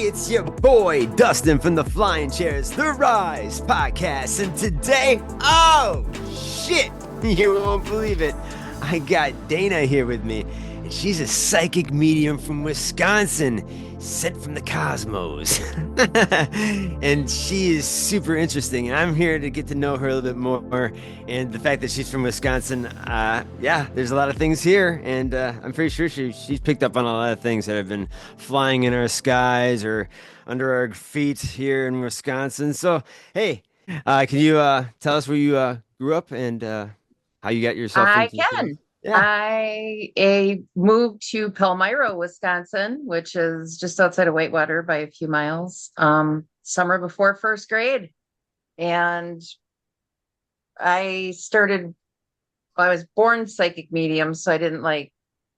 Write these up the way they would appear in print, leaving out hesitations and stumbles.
it's your boy Dustin from the Flying Chairs, the Rise podcast, and today, oh shit, you won't believe it, I got Dana here with me, and she's a psychic medium from Wisconsin, sent from the cosmos, and she is super interesting, and I'm here to get to know her a little bit more, and the fact that she's from Wisconsin, yeah, there's a lot of things here, and I'm pretty sure she's picked up on a lot of things that have been flying in our skies or under our feet here in Wisconsin. So, hey, can you tell us where you grew up and how you got yourself I into things? can. Yeah. I moved to Palmyra, Wisconsin, which is just outside of Whitewater by a few miles, summer before first grade. And I was born psychic medium, so I didn't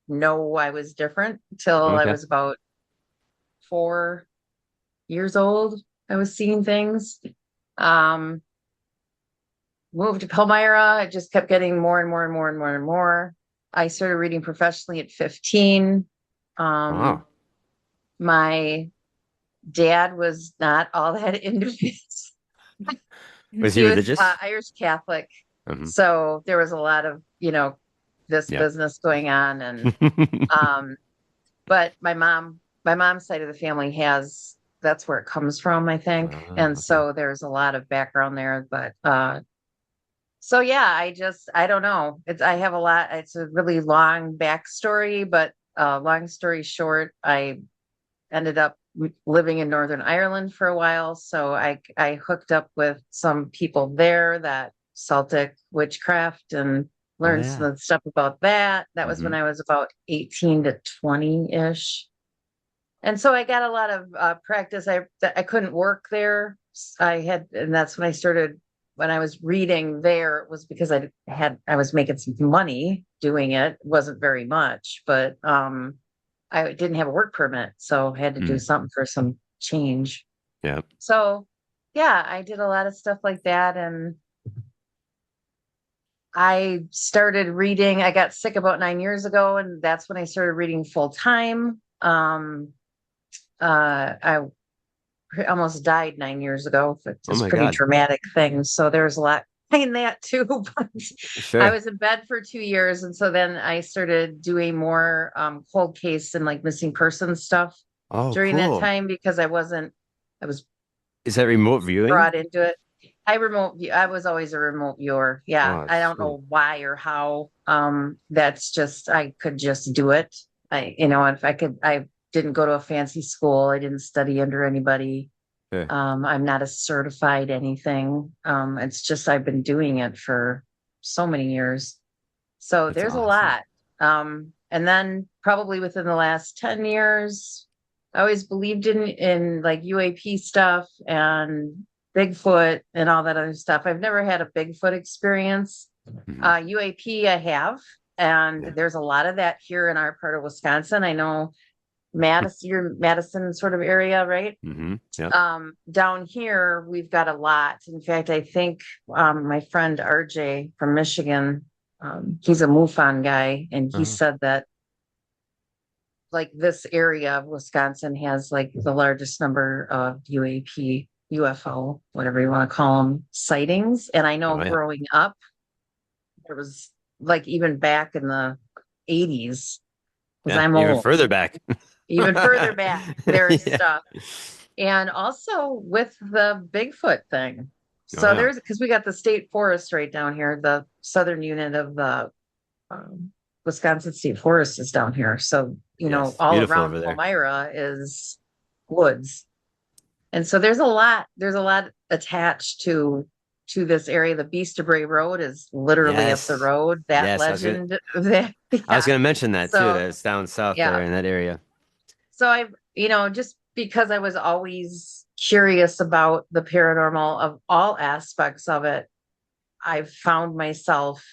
know I was different until I Okay. was about 4 years old. I was seeing things. Um, Moved to Palmyra. It just kept getting more and more and more and more and more. I started reading professionally at 15. Um, Wow. my dad was not all that into it. Was he He was religious? Irish Catholic. Hmm. So there was a lot of, this Yeah. business going on. Um, but my mom's side of the family that's where it comes from, I think. And Okay. so there's a lot of background there, but so yeah, I don't know. It's a really long backstory, but long story short, I ended up living in Northern Ireland for a while. So I hooked up with some people there that Celtic witchcraft and Oh learned yeah. some stuff about that. That was when Hmm. I was about 18 to 20-ish. And so I got a lot of practice. I couldn't work there. And that's when I started. When I was reading there, it was because I was making some money doing it. It wasn't very much, but I didn't have a work permit, so I had to do Mm. something for some change. Yeah. So yeah, I did a lot of stuff like that, and I started reading. I got sick about 9 years ago, and that's when I started reading full time. I almost died 9 years ago. Oh Just my pretty God. dramatic things. So there's a lot in that too. But I Sure. was in bed for 2 years. And so then I started doing more cold case and missing person stuff Oh, during that cool. time because I was Is that remote viewing? brought into it. I was always a remote viewer. Yeah. Oh, I don't sweet. know why or how. That's just I could just do it. If I didn't go to a fancy school. I didn't study under anybody. Sure. I'm not a certified anything. It's just I've been doing it for so many years. So That's there's a awesome. lot. And then probably within the last 10 years, I always believed in like UAP stuff and Bigfoot and all that other stuff. I've never had a Bigfoot experience. Hmm. UAP I have, and Yeah. there's a lot of that here in our part of Wisconsin. I know Madison, your Madison sort of area, right? Hmm. Yep. Down here, we've got a lot. In fact, I think my friend RJ from Michigan, he's a MUFON guy, and he Uh-huh. said that like this area of Wisconsin has like the largest number of UAP, UFO, whatever you want to call them, sightings. And I know Oh yeah. growing up, there was like even back in the 80s, because Yeah. I'm Even old, further back. even further back, there's Yeah. stuff. And also with the Bigfoot thing. Oh So yeah. there's because we got the state forest right down here, the southern unit of the Wisconsin State Forest is down here. So, Yes. all Beautiful around over there. Palmyra is woods. And so there's a lot attached to this area. The Beast of Bray Road is literally up the Yes. road. That Yes. legend that I was yeah. gonna mention that too. So That it's down south yeah. there in that area. So just because I was always curious about the paranormal of all aspects of it, I've found myself,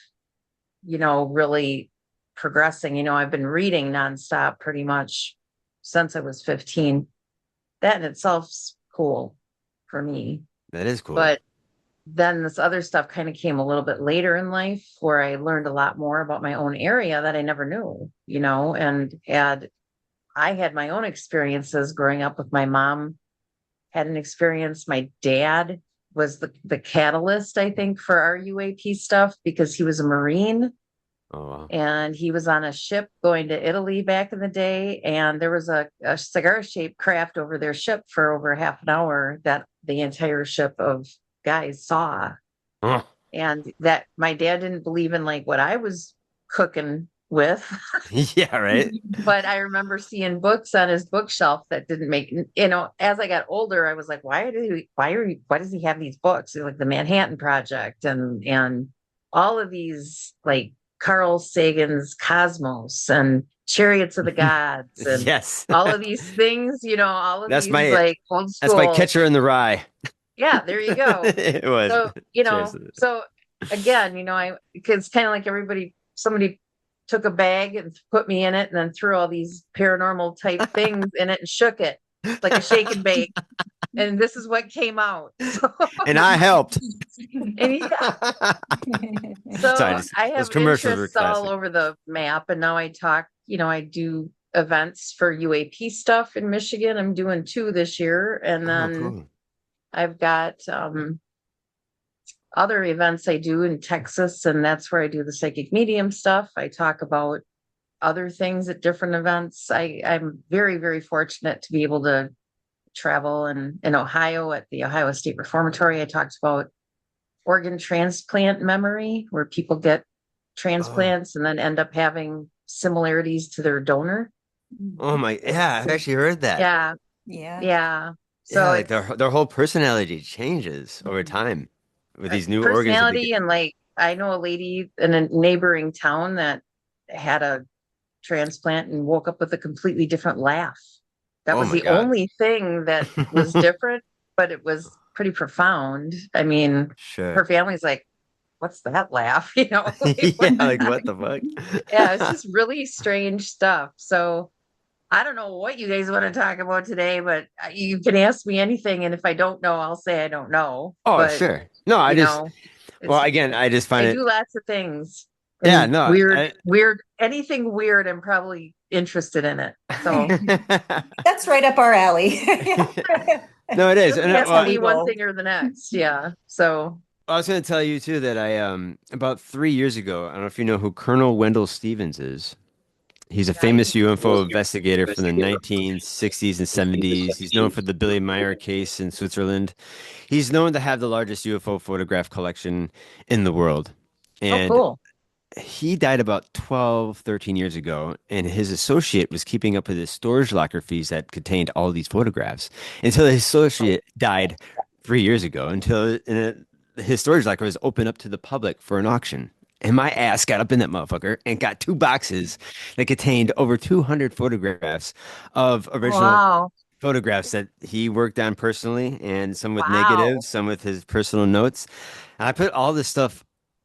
really progressing. I've been reading nonstop pretty much since I was 15. That in itself's cool for me. That is cool. But then this other stuff kind of came a little bit later in life where I learned a lot more about my own area that I never knew, and had I had my own experiences growing up with my mom, had an experience. My dad was the catalyst, I think, for our UAP stuff because he was a Marine Oh wow. and he was on a ship going to Italy back in the day. And there was a cigar shaped craft over their ship for over half an hour that the entire ship of guys saw. Oh. And that my dad didn't believe in like what I was cooking with. Yeah, right. But I remember seeing books on his bookshelf that didn't make, as I got older, I was like, why does he have these books? Like the Manhattan Project and all of these like Carl Sagan's Cosmos and Chariots of the Gods and Yes. all of these things, all of That's these my like old that's my school. catcher in the rye. Yeah, there you go. It was. So, Cheers. so again, it's kind of like somebody took a bag and put me in it and then threw all these paranormal type things in it and shook it like a shake and bake. And this is what came out. So, And I helped. and yeah, Sorry, so I those have commercials were interests all classic. over the map. And now I do events for UAP stuff in Michigan. I'm doing two this year. And Oh, then cool. I've got other events I do in Texas, and that's where I do the psychic medium stuff. I talk about other things at different events. I'm very, very fortunate to be able to travel in Ohio at the Ohio State Reformatory. I talked about organ transplant memory, where people get Oh, transplants and then end up having similarities to their donor. oh my, yeah, I've actually heard that. Yeah, Yeah. yeah. Yeah, So like it's their whole personality changes over time with these new organs that they get. personality, and like I know a lady in a neighboring town that had a transplant and woke up with a completely different laugh. That Oh was my the God. only thing that was different, but it was pretty profound. I mean, Sure. her family's like, what's that laugh? Like, Yeah, like what the fuck? yeah, it's just really strange stuff. So I don't know what you guys want to talk about today, but you can ask me anything. And if I don't know, I'll say I don't know. Oh, But, sure. No, you know, well, it's, again, I just find I it, do lots of things yeah, and no, anything weird. I'm probably interested in it. So That's right up our alley. no, it is. doesn't And have That's to how well, we be one roll. thing or the next. Yeah. So I was going to tell you too that I, about 3 years ago, I don't know if you know who Colonel Wendell Stevens is. He's a I famous UFO investigator from the 1960s and 70s. He's known for the Billy Meyer case in Switzerland. He's known to have the largest UFO photograph collection in the world. oh And cool. he died about 12, 13 years ago, and his associate was keeping up with his storage locker fees that contained all these photographs until his associate died 3 years ago, his storage locker was opened up to the public for an auction. And my ass got up in that motherfucker and got two boxes that contained over 200 photographs of original Wow. photographs that he worked on personally, and some with Wow. negatives, some with his personal notes. And I put all this stuff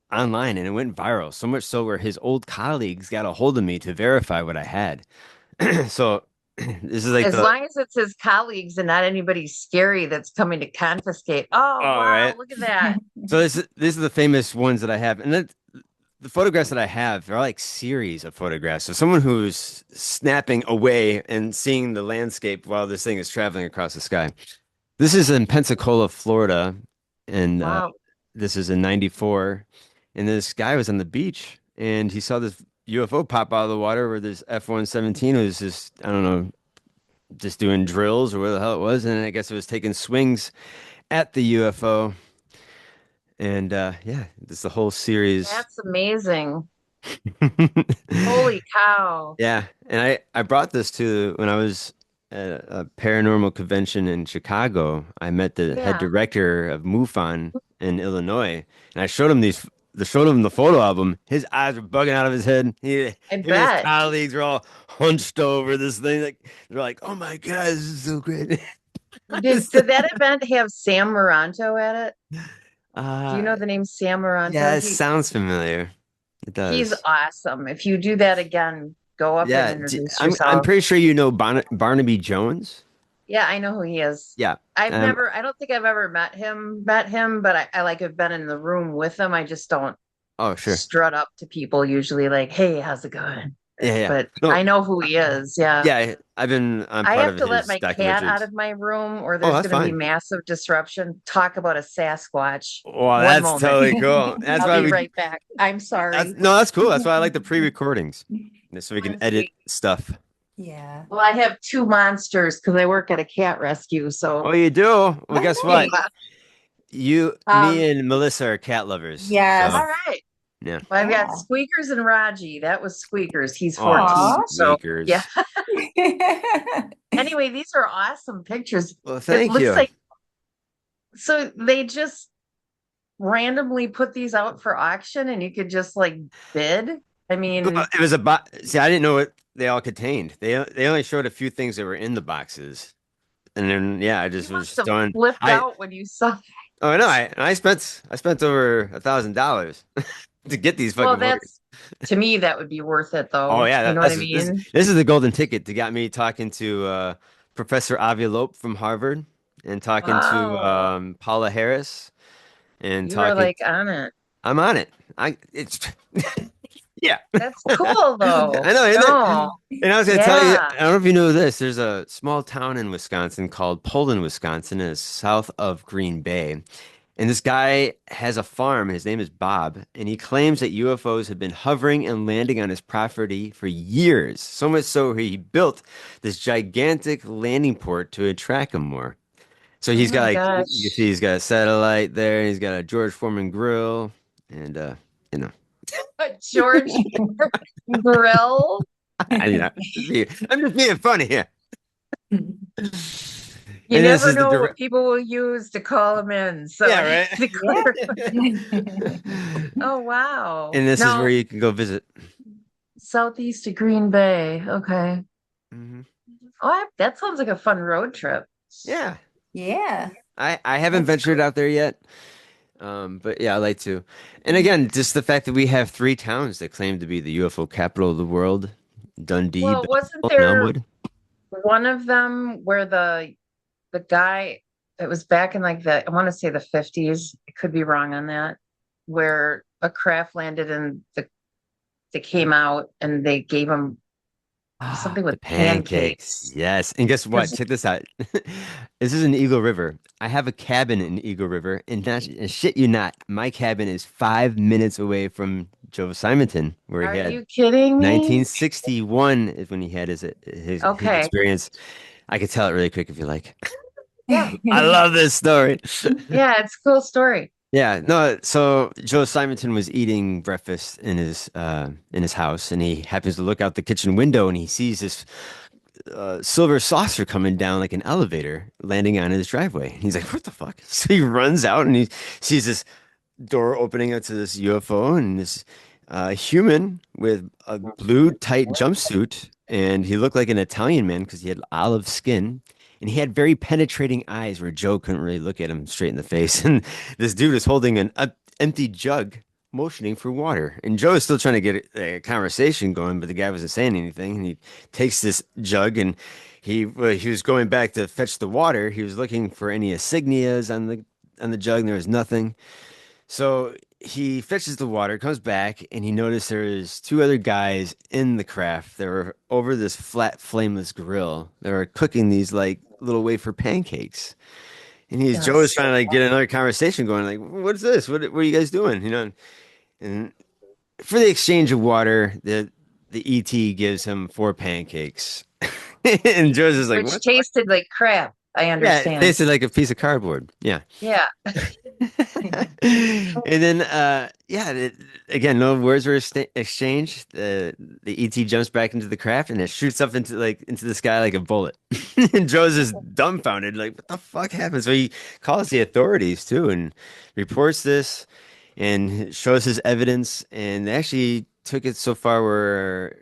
online and it went viral, so much so where his old colleagues got a hold of me to verify what I had. So this is like As the long as it's his colleagues and not anybody scary that's coming to confiscate. Oh, all wow. right. Look at that. So these are the famous ones that I have, and then the photographs that I have, they're like series of photographs. So someone who's snapping away and seeing the landscape while this thing is traveling across the sky. This is in Pensacola, Florida, and Wow. this is in '94. And this guy was on the beach, and he saw this UFO pop out of the water where this F-117 was just, I don't know, just doing drills or where the hell it was, and I guess it was taking swings at the UFO. And yeah, this is the whole series. That's amazing. Holy cow. Yeah, and I brought this to when I was at a paranormal convention in Chicago. I met the head Yeah, director of MUFON in Illinois, and I showed him the photo album. His eyes were bugging out of his head. Him I and his bet. colleagues were all hunched over this thing. Like they're like, "Oh my God, this is so great." Did that event have Sam Moranto at it? Do you Uh, know the name Sam yeah, Moranto? it sounds familiar. It He's does. awesome. If you do that again, go up and Yeah, introduce I'm yourself. pretty sure you know Barnaby Jones. Yeah, I know who he is. Yeah. Um. I don't think I've ever met him, but I like have been in the room with him. I just don't Oh, sure. strut up to people usually like, hey, how's it going? Yeah, yeah. but No, I know who he is. Yeah. yeah. I'm I part have of to let his my cat out documentaries. of my room or Oh, there's that's going to be fine. massive disruption. Talk about a Sasquatch. Well, One that's moment. totally cool. That's I'll why be we. right back. I'm That's sorry. no, that's cool. That's why I like the pre-recordings, so we can One edit sweet. stuff. Yeah. Well, I have two monsters because I work at a cat rescue. Oh, So, you do? Well, guess what? yeah. Um, Me, and Melissa are cat lovers. yes. So All right. yeah. Well, I've got Yeah. Squeakers and Raji. That was Squeakers. He's Oh, 14. Aw. So, yeah. squeakers. Anyway, these are awesome pictures. Well, It thank looks you. like so they just randomly put these out for auction and you could just like bid. I Well, mean, it was a box. See, I didn't know what they all contained. They only showed a few things that were in the boxes, and then yeah, I you just was must just have throwing. flipped I out when you saw. oh no, I spent over $1,000 to get these Well, fucking photos. that's to me that would be worth it Oh though. yeah, You know what I this mean? this is the golden ticket to got me talking to Professor Avi Loeb from Harvard and talking to Wow. Paula Harris and You were talking. like on it. I'm on it. I it's yeah. That's cool though. I know, isn't it? No. And I was gonna tell you, Yeah. I don't know if you know this. There's a small town in Wisconsin called Poland, Wisconsin, and it's south of Green Bay. And this guy has a farm. His name is Bob, and he claims that UFOs have been hovering and landing on his property for years. So much so he built this gigantic landing port to attract them more. So Oh he's got my like you see, gosh. he's got a satellite there. He's got a George Foreman grill, and you know, George Grill. I'm just being funny here. You And this never is the know what direct. people will use to call them in. So Yeah, I right. have to Yeah. clarify. Oh wow. And this is where No, you can go visit. southeast of Green Bay. Okay. Hmm. Oh, that sounds like a fun road trip. Yeah, Yeah. I haven't That's ventured cool. out there yet. But yeah, I like to. And again, just the fact that we have three towns that claim to be the UFO capital of the world: Dundee, Well, wasn't Belleville, and there Elmwood. one of them where the guy it was back in like I want to say the 50s. I could be wrong on that, where a craft landed and they came out and they gave him Ah, something the with pancakes. pancakes. Yes. And guess what? 'Cause- Check this out. This is in Eagle River. I have a cabin in Eagle River, and not and shit you not, my cabin is 5 minutes away from Joe Simonton, where he Are had you kidding me? 1961 is when he had his Okay. experience. I could tell it really quick if you like. Yeah. I love this story. Yeah, it's a cool story. Yeah, no, so Joe Simonton was eating breakfast in his house, and he happens to look out the kitchen window and he sees this silver saucer coming down like an elevator landing on his driveway. He's like, "What the fuck?" So he runs out and he sees this door opening up to this UFO and this human with a blue tight jumpsuit, and he looked like an Italian man because he had olive skin. And he had very penetrating eyes where Joe couldn't really look at him straight in the face. And this dude is holding an empty jug, motioning for water. And Joe is still trying to get a conversation going, but the guy wasn't saying anything. And he takes this jug and he was going back to fetch the water. He was looking for any insignias on the jug, and there was nothing. So he fetches the water, comes back, and he noticed there is two other guys in the craft. They were over this flat, flameless grill. They were cooking these like little wafer pancakes. And Joe is Yes. trying to like get another conversation going, like, what is this? What are you guys doing? And for the exchange of water, the ET gives him four pancakes. And Joe's just like, Which what? tasted like crap. I Yeah, it understand. tasted like a piece of cardboard. Yeah. Yeah. And then yeah, again, no words were exchanged. The ET jumps back into the craft and it shoots up into the sky like a bullet. And Joe's just dumbfounded, like, what the fuck happened? So he calls the authorities too and reports this and shows his evidence, and they actually took it so far where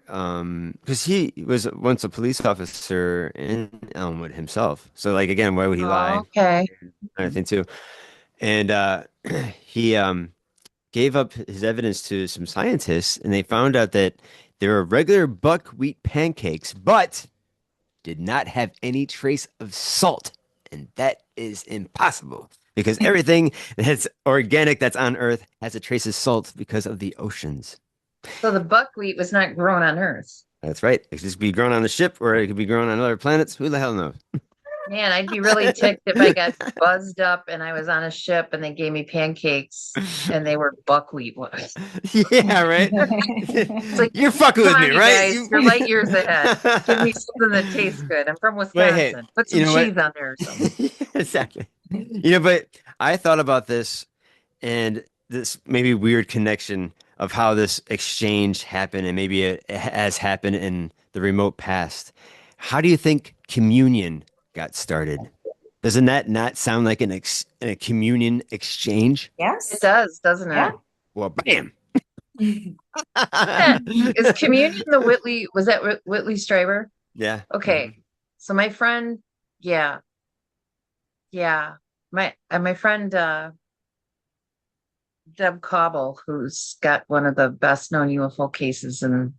because he was once a police officer in Elmwood himself. So like again, why would he lie? Okay. I think too. And he gave up his evidence to some scientists, and they found out that there were regular buckwheat pancakes, but did not have any trace of salt. And that is impossible because everything that's organic that's on Earth has a trace of salt because of the oceans. So the buckwheat was not grown on Earth. That's right. It could just be grown on the ship, or it could be grown on other planets. Who the hell knows? Man, I'd be really ticked if I got buzzed up and I was on a ship and they gave me pancakes and they were buckwheat ones. Yeah, right. It's like, You're fucking come with me, on, you right? guys, you're light years ahead. Give me something that tastes good. I'm from Wait, hey, Wisconsin. Put you some know what? cheese on there or something. Exactly. But I thought about this and this maybe weird connection of how this exchange happened, and maybe it has happened in the remote past. How do you think communion got started? Doesn't that not sound like a communion exchange? It Yes. does, doesn't Yeah. it? Well, bam. Is communion the Whitley, was that Whitley Strieber? Yeah. Okay. So my friend, yeah, yeah. My friend Deb Cobble, who's got one of the best known UFO cases, and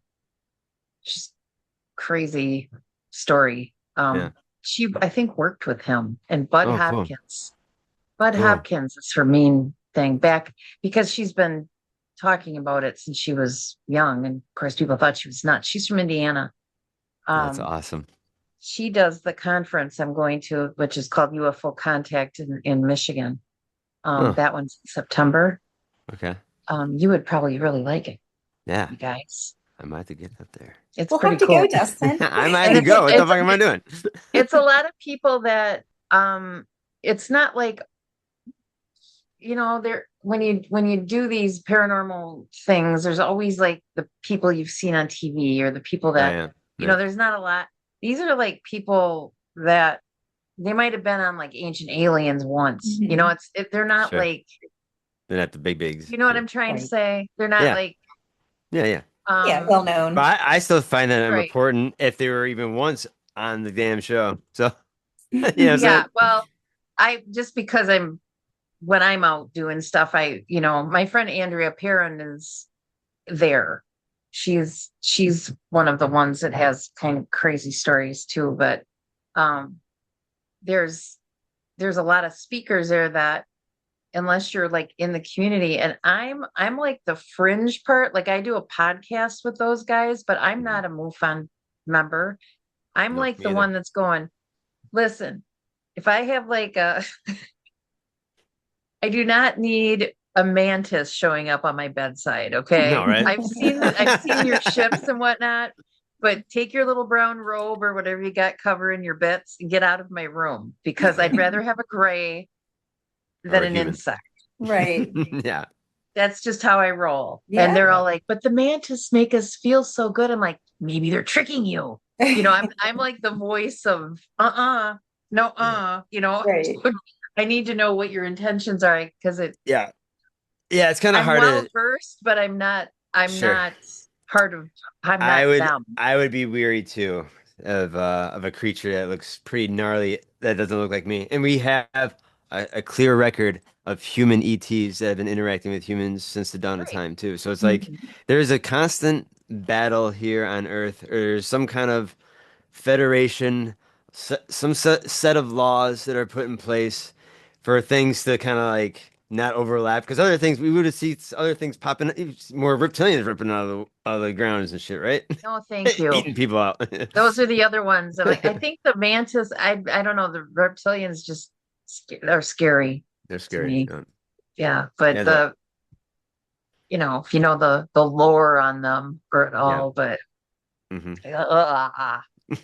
she's crazy story. Yeah. She I think worked with him and Bud Oh, cool. Hopkins. Bud Cool. Hopkins is her main thing back because she's been talking about it since she was young. And of course, people thought she was nuts. She's from Indiana. That's Um, awesome. she does the conference I'm going to, which is called UFO Contact in Michigan. Oh, That one's in September. okay. You would probably really like it, Yeah. you guys. I might have to get up there. It's We'll pretty have to go, cool. Dustin. I might have And to go. What the fuck am I doing? it's a lot of people that it's not like there when you do these paranormal things, there's always like the people you've seen on TV or the people Oh, that yeah. Yeah. there's not a lot. These are like people that they might have been on like Ancient Aliens once. Mhm. They're not Sure. like, They're not the big bigs. you know what Yeah. I'm trying to Right. say? They're not Yeah. like Yeah. Yeah. Yeah, well But known. I still find that right. important if they were even once on the damn show. So, you know what I'm Yeah, saying? well, I just because when I'm out doing stuff, my friend Andrea Perrin is there. She's one of the ones that has kind of crazy stories too, but um there's a lot of speakers there that unless you're like in the community, and I'm like the fringe part, like I do a podcast with those guys, but I'm Mhm. not a MUFON member. I'm Nope, like me the either. one that's going, listen, if I have like I do not need a mantis showing up on my bedside. No, Okay. right? I've seen your ships and whatnot, but take your little brown robe or whatever you got covering your bits and get out of my room because I'd rather have a gray Or than a an human. insect. Right. Yeah. That's just how I roll. And Yeah. they're all like, but the mantis make us feel so good. I'm like, maybe they're tricking you. I'm like the voice of no, Yeah. Right. I need to know what your intentions are because Yeah. Yeah. It's kind of I'm hard well to, versed, but I'm sure. not part of I'm I not would them. I would be weary too of a creature that looks pretty gnarly that doesn't look like me. And we have a clear record of human ETs that have been interacting with humans since the dawn of Right. time too. So it's like Mhm. there's a constant battle here on Earth, or there's some kind of federation, some set of laws that are put in place for things to kind of like not overlap. Because other things, we would have seen other things popping, more reptilians ripping out of the grounds and shit, right? No, thank you. Eating people out. Those are the other ones. And I think the mantis, I don't know, the reptilians just are scary They're to scary. me. Yeah. But Yeah, the if you know the lore on them or at yeah. all, but Hmm.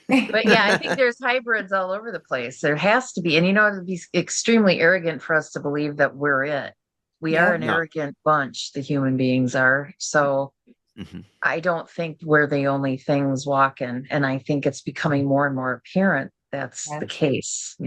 but yeah, I think there's hybrids all over the place. There has to be. And it'd be extremely arrogant for us to believe that we're it. We are Yep. an No. arrogant bunch, the human beings are. So Hmm. I don't think we're the only things walking. And I think it's becoming more and more apparent that's Yeah. the case. I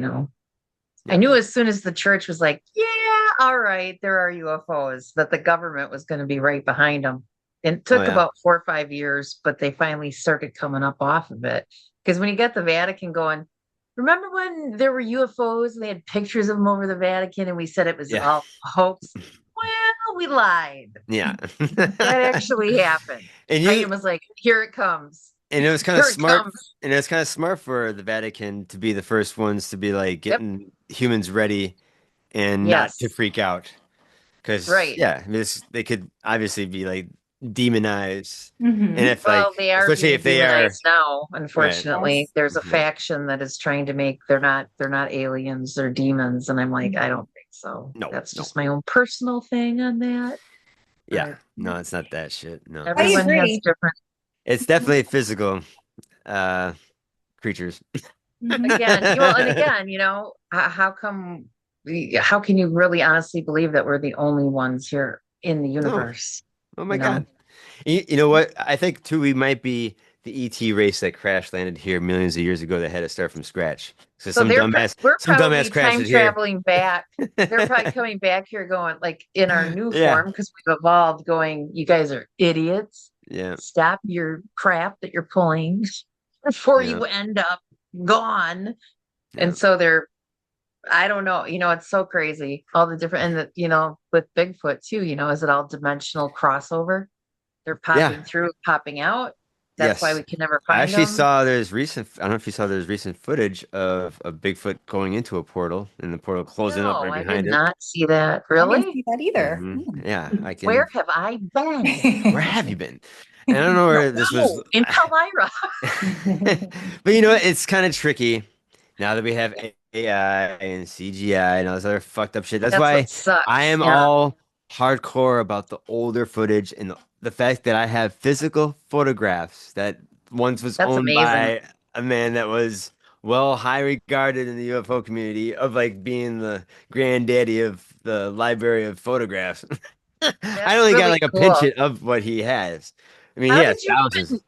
Yeah. knew as soon as the church was like, yeah, all right, there are UFOs, that the government was going to be right behind them. It Oh took yeah. about 4 or 5 years, but they finally started coming up off of it. Because when you get the Vatican going, remember when there were UFOs and they had pictures of them over the Vatican and we said it was Yeah. all a hoax? Well, we lied. Yeah. That actually happened. And you Biden was like, here it comes. and it was kind of Here it smart comes. and it was kind of smart for the Vatican to be the first ones to be like Yep. getting humans ready and not to Yes. freak out. Because Right. yeah, I mean, they could obviously be like demonize. And Mhm. if Well, like, they are especially being if they are demonized now, right. unfortunately. Yes. There's a Mhm. faction that is trying to make they're not aliens, they're demons. And I'm like, I don't think so. No, That's no. just my own personal thing on that. Yeah. But No, it's not that shit. No. I everyone has agree. different It's definitely physical uh creatures. Mhm. again, you know, and again, how come how can you really honestly believe that we're the only ones here in the No. universe? Oh my You know? God. You know what? I think too we might be the ET race that crash landed here millions of years ago that had to start from scratch. So So we're some dumbass probably crashed time it here. traveling back. They're probably coming back here going like in our new Yeah. form because we've evolved going, you guys are idiots. Yeah. Stop your crap that you're pulling before Yeah. you end up gone. Yeah. And so I don't know, it's so crazy. All the different, and with Bigfoot too, is it all dimensional crossover? They're Yeah. popping through, popping out. That's why Yes. we can never I find actually them. saw I don't know if you saw there's recent footage of a Bigfoot going into a portal and the portal closing up No, right I did behind it. not see that. I didn't Really? see that either. Yeah, I Where can. have I been? Where have you been? And I don't know No, where this was. no, in Palmyra. But you know what? It's kind of tricky now that we have AI and CGI and all this other fucked up shit. That's That's why what I sucks. am Yeah, all hardcore about the older footage and the fact that I have physical photographs that once was that's owned amazing. by a man that was well high regarded in the UFO community of like being the granddaddy of the library of photographs. I That's only got really like a pinch cool. it of what he has. I mean, he How has did you thousands.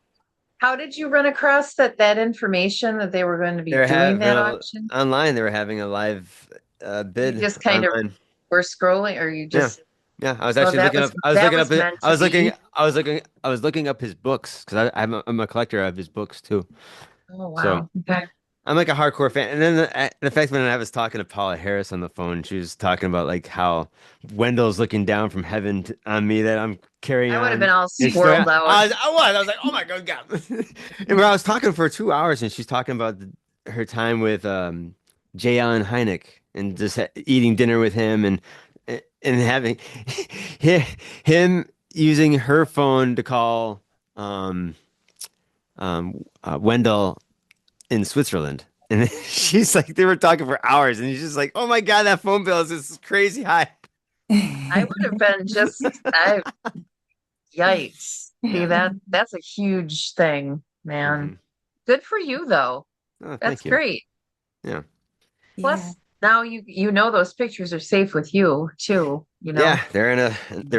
how did you run across that information that they were going to be They're doing having that auction? online. They were having a live You bid just kind of online. were scrolling, or you Yeah, just, yeah. I was oh, actually looking up. I was that looking up. was meant I to was looking. be. I was looking. I was looking up his books because I'm a collector of his books too. Oh, So wow. Okay. I'm like a hardcore fan. And then the fact when I was talking to Paula Harris on the phone, she was talking about like how Wendell's looking down from heaven on me that I'm carrying I would have on been all his story. squirreled out. I was like, oh my God. And where I was talking for 2 hours, and she's talking about her time with J. Allen Hynek and just eating dinner with him and having hi- him using her phone to call um, Wendell in Switzerland. And she's like, they were talking for hours, and he's just like, oh my God, that phone bill is just crazy high. I would have been yikes. See, Yeah. that's a huge thing, man. Hmm. Good for you though. Oh, That's thank you. great. Yeah. Yeah. Plus, now you know those pictures are safe with you too, Yeah, they're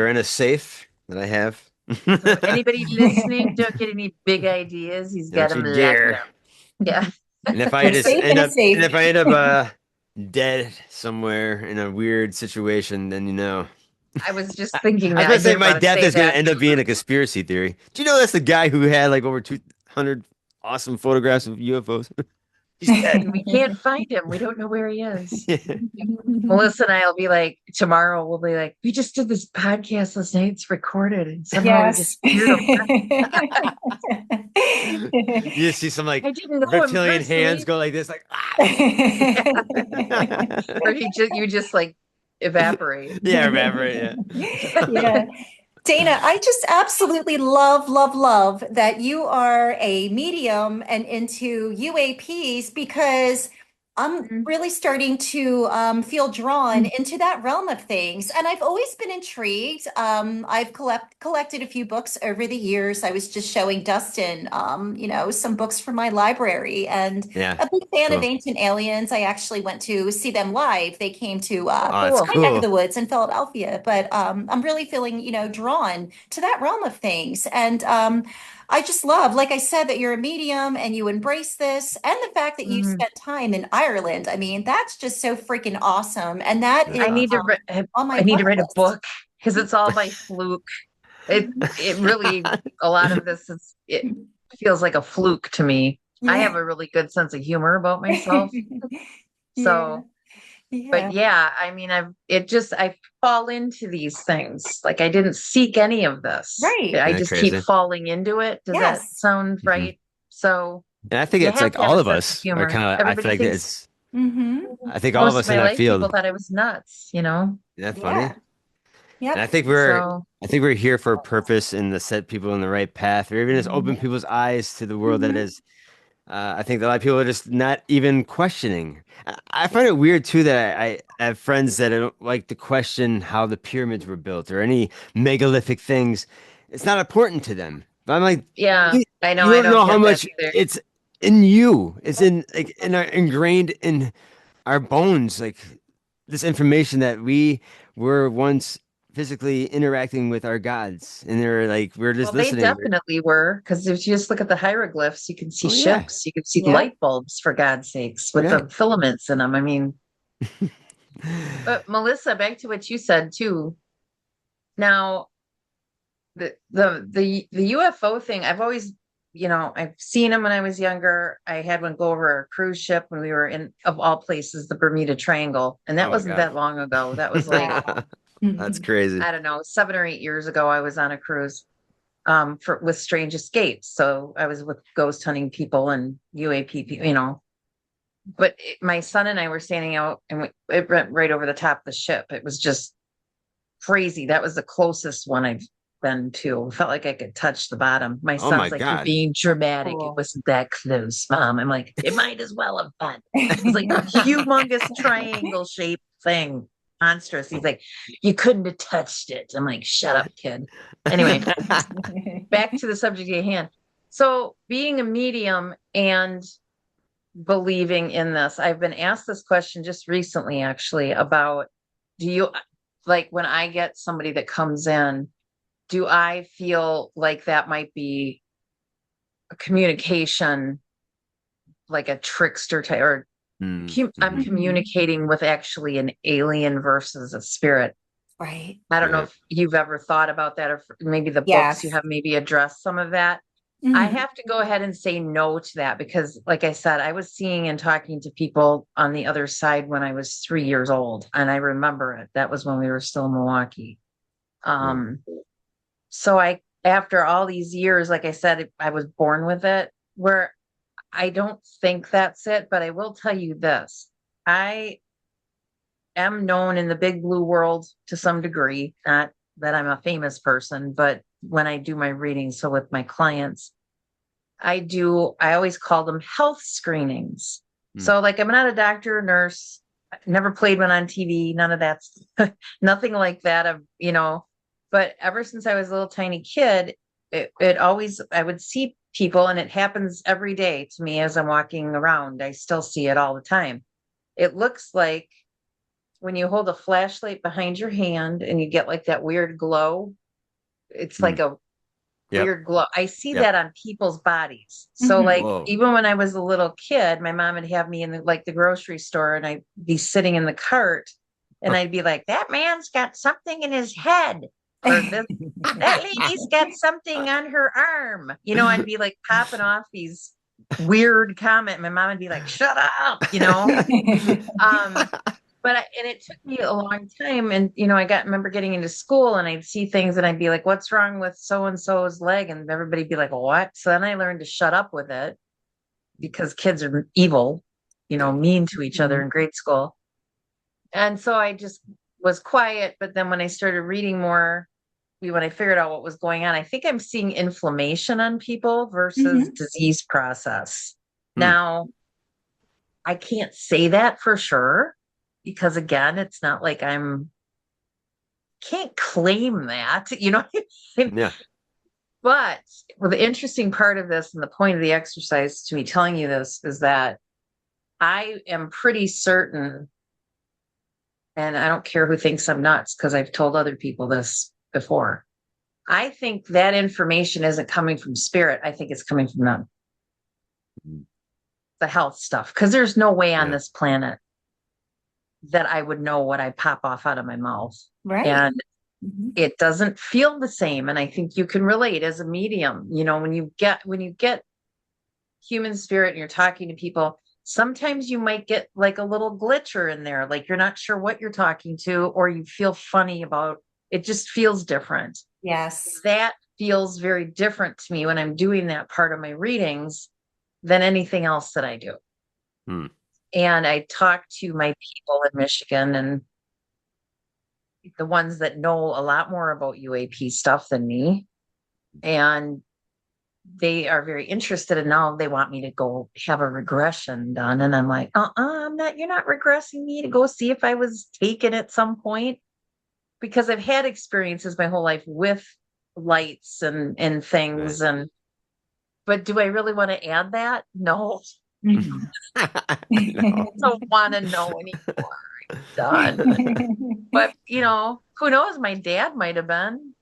in a safe that I have. So anybody listening, don't get any big ideas. He's got Don't them you locked dare. up. Yeah. And if I They're just safe end in a up and safe. if I end up dead somewhere in a weird situation, then you know. I was just I, thinking I was that. I gonna say didn't my want to death say is gonna that. end up being a conspiracy theory. Do you know that's the guy who had like over 200 awesome photographs of UFOs? He's dead. And we can't find him. We don't know where he is. Melissa and I will be like, tomorrow we'll be like, we just did this podcast last night. It's recorded. And somehow we Yes. disappeared him. You see some like I didn't know him reptilian hands personally. go like this, like ah. Or you just like evaporate. Yeah, remember it. Yeah. Dana, I just absolutely love, love, love that you are a medium and into UAPs because I'm Mhm. really starting to feel drawn into that realm of things. And I've always been intrigued. I've collected a few books over the years. I was just showing Dustin, some books from my library and Yeah, a big fan of cool. Ancient Aliens. I actually went to see them live. They came to Oh, that's Cool. my neck of cool. the woods in Philadelphia, but I'm really feeling, drawn to that realm of things. And I just love, like I said, that you're a medium and you embrace this, and the fact that you Mhm. spent time in Ireland. I mean, that's just so freaking awesome. And that That's I is need to awesome. on my I need to bucket write a list. book because it's all by fluke. It really, a lot of this it feels like a fluke to me. I Yeah. have a really good sense of humor about myself. Yeah. So, but Yeah. yeah, I mean, I fall into these things. Like I didn't seek any of this. Right. I Isn't that just keep crazy? falling into it. Does that Yes. sound Hmm. right? So And I think you it's have like to have a all of sense of us are humor. kind of. I feel Everybody like thinks Mm-hmm. I think all of most of us in my that life, people field. thought I was nuts, Isn't that funny? Yeah. And Yep. So, I think we're here for a purpose and to set people on the right path, or even just open Mhm. people's eyes to the world that Mhm. is. I think that a lot of people are just not even questioning. I find it weird too that I have friends that don't like to question how the pyramids were built or any megalithic things. It's not important to them. But I'm like, yeah, you, I know. you I don't don't know how get that much either. it's in you. It's in like in our ingrained in our bones. Like this information that we were once physically interacting with our gods, and they're like we're just Well, they listening. definitely were, because if you just look at the hieroglyphs, you can see Oh yeah, ships, you can see Yeah. light bulbs, for God's sakes, with right. the filaments in them. I mean, but Melissa, back to what you said too. Now, the UFO thing, I've always, I've seen them when I was younger. I had one go over a cruise ship when we were in, of all places, the Bermuda Triangle, and that Oh my wasn't God. that long ago. That was like, That's crazy. I don't know, 7 or 8 years ago. I was on a cruise for with Strange Escapes. So I was with ghost hunting people and UAP people. But my son and I were standing out, and it went right over the top of the ship. It was just crazy. That was the closest one I've been to. It felt like I could touch the bottom. My Oh my son's like, "You're God. being dramatic. It Cool. wasn't that close, Mom." I'm like, "It might as well have been." It's like a humongous triangle shaped thing. Monstrous. He's like, "You couldn't have touched it." I'm like, "Shut up, kid." Anyway, back to the subject at hand. So, being a medium and believing in this, I've been asked this question just recently, actually, about, do you, like, when I get somebody that comes in, do I feel like that might be a communication, like a trickster type, or I'm Mm-hmm. communicating with actually an alien versus a spirit? Right. I don't know Yeah. if you've ever thought about that, or maybe the books you Yes. have maybe addressed some of that. I Mhm. have to go ahead and say no to that because, like I said, I was seeing and talking to people on the other side when I was 3 years old, and I remember it. That was when we were still in Milwaukee. Oh. Um, so after all these years, like I said, I was born with it. Where I don't think that's it, but I will tell you this: I am known in the big blue world to some degree. Not that I'm a famous person, but when I do my readings, so with my clients, I always call them health screenings. Mm. So, like, I'm not a doctor or nurse, never played one on TV, none of that, nothing like that. But ever since I was a little tiny kid, it always, I would see people, and it happens every day to me as I'm walking around. I still see it all the time. It looks like when you hold a flashlight behind your hand and you get like that weird glow, it's like Mm. a Yep. weird glow. I see Yep. that on people's bodies. So, Mhm. like, Whoa. even when I was a little kid, my mom would have me in the grocery store, and I'd be sitting in the cart, and I'd be like, "That man's got something in his head," or that lady's got something on her arm. I'd be like popping off these weird comment. My mom would be like, "Shut up." Um, and it took me a long time. And, remember getting into school, and I'd see things and I'd be like, "What's wrong with so and so's leg?" And everybody'd be like, "What?" So then I learned to shut up with it because kids are evil, Yeah. mean to each other Mhm. in grade school. And so I just was quiet. But then when I started reading more, when I figured out what was going on, I think I'm seeing inflammation on people versus Mhm. disease process. Hmm. Now, I can't say that for sure because, again, it's not like can't claim that, what I mean? Yeah. But the interesting part of this, and the point of the exercise to me telling you this, is that I am pretty certain, and I don't care who thinks I'm nuts because I've told other people this before. I think that information isn't coming from spirit. I think it's coming from them, Mm. the health stuff, because there's no way on Yeah. this planet that I would know what I pop off out of my mouth. Right. And Mhm. it doesn't feel the same. And I think you can relate as a medium. When you get human spirit and you're talking to people, sometimes you might get like a little glitcher in there, like you're not sure what you're talking to, or you feel funny about it. Just feels different. Yes. That feels very different to me when I'm doing that part of my readings than anything else that I do. Hmm. And I talk to my people in Michigan, and the ones that know a lot more about UAP stuff than me. And they are very interested, and now they want me to go have a regression done. And I'm like, I'm not, you're not regressing me to go see if I was taken at some point, because I've had experiences my whole life with lights and things. Right. But do I really want to add that? No. Mhm. No. I don't want to know anymore. Done. But who knows? My dad might have been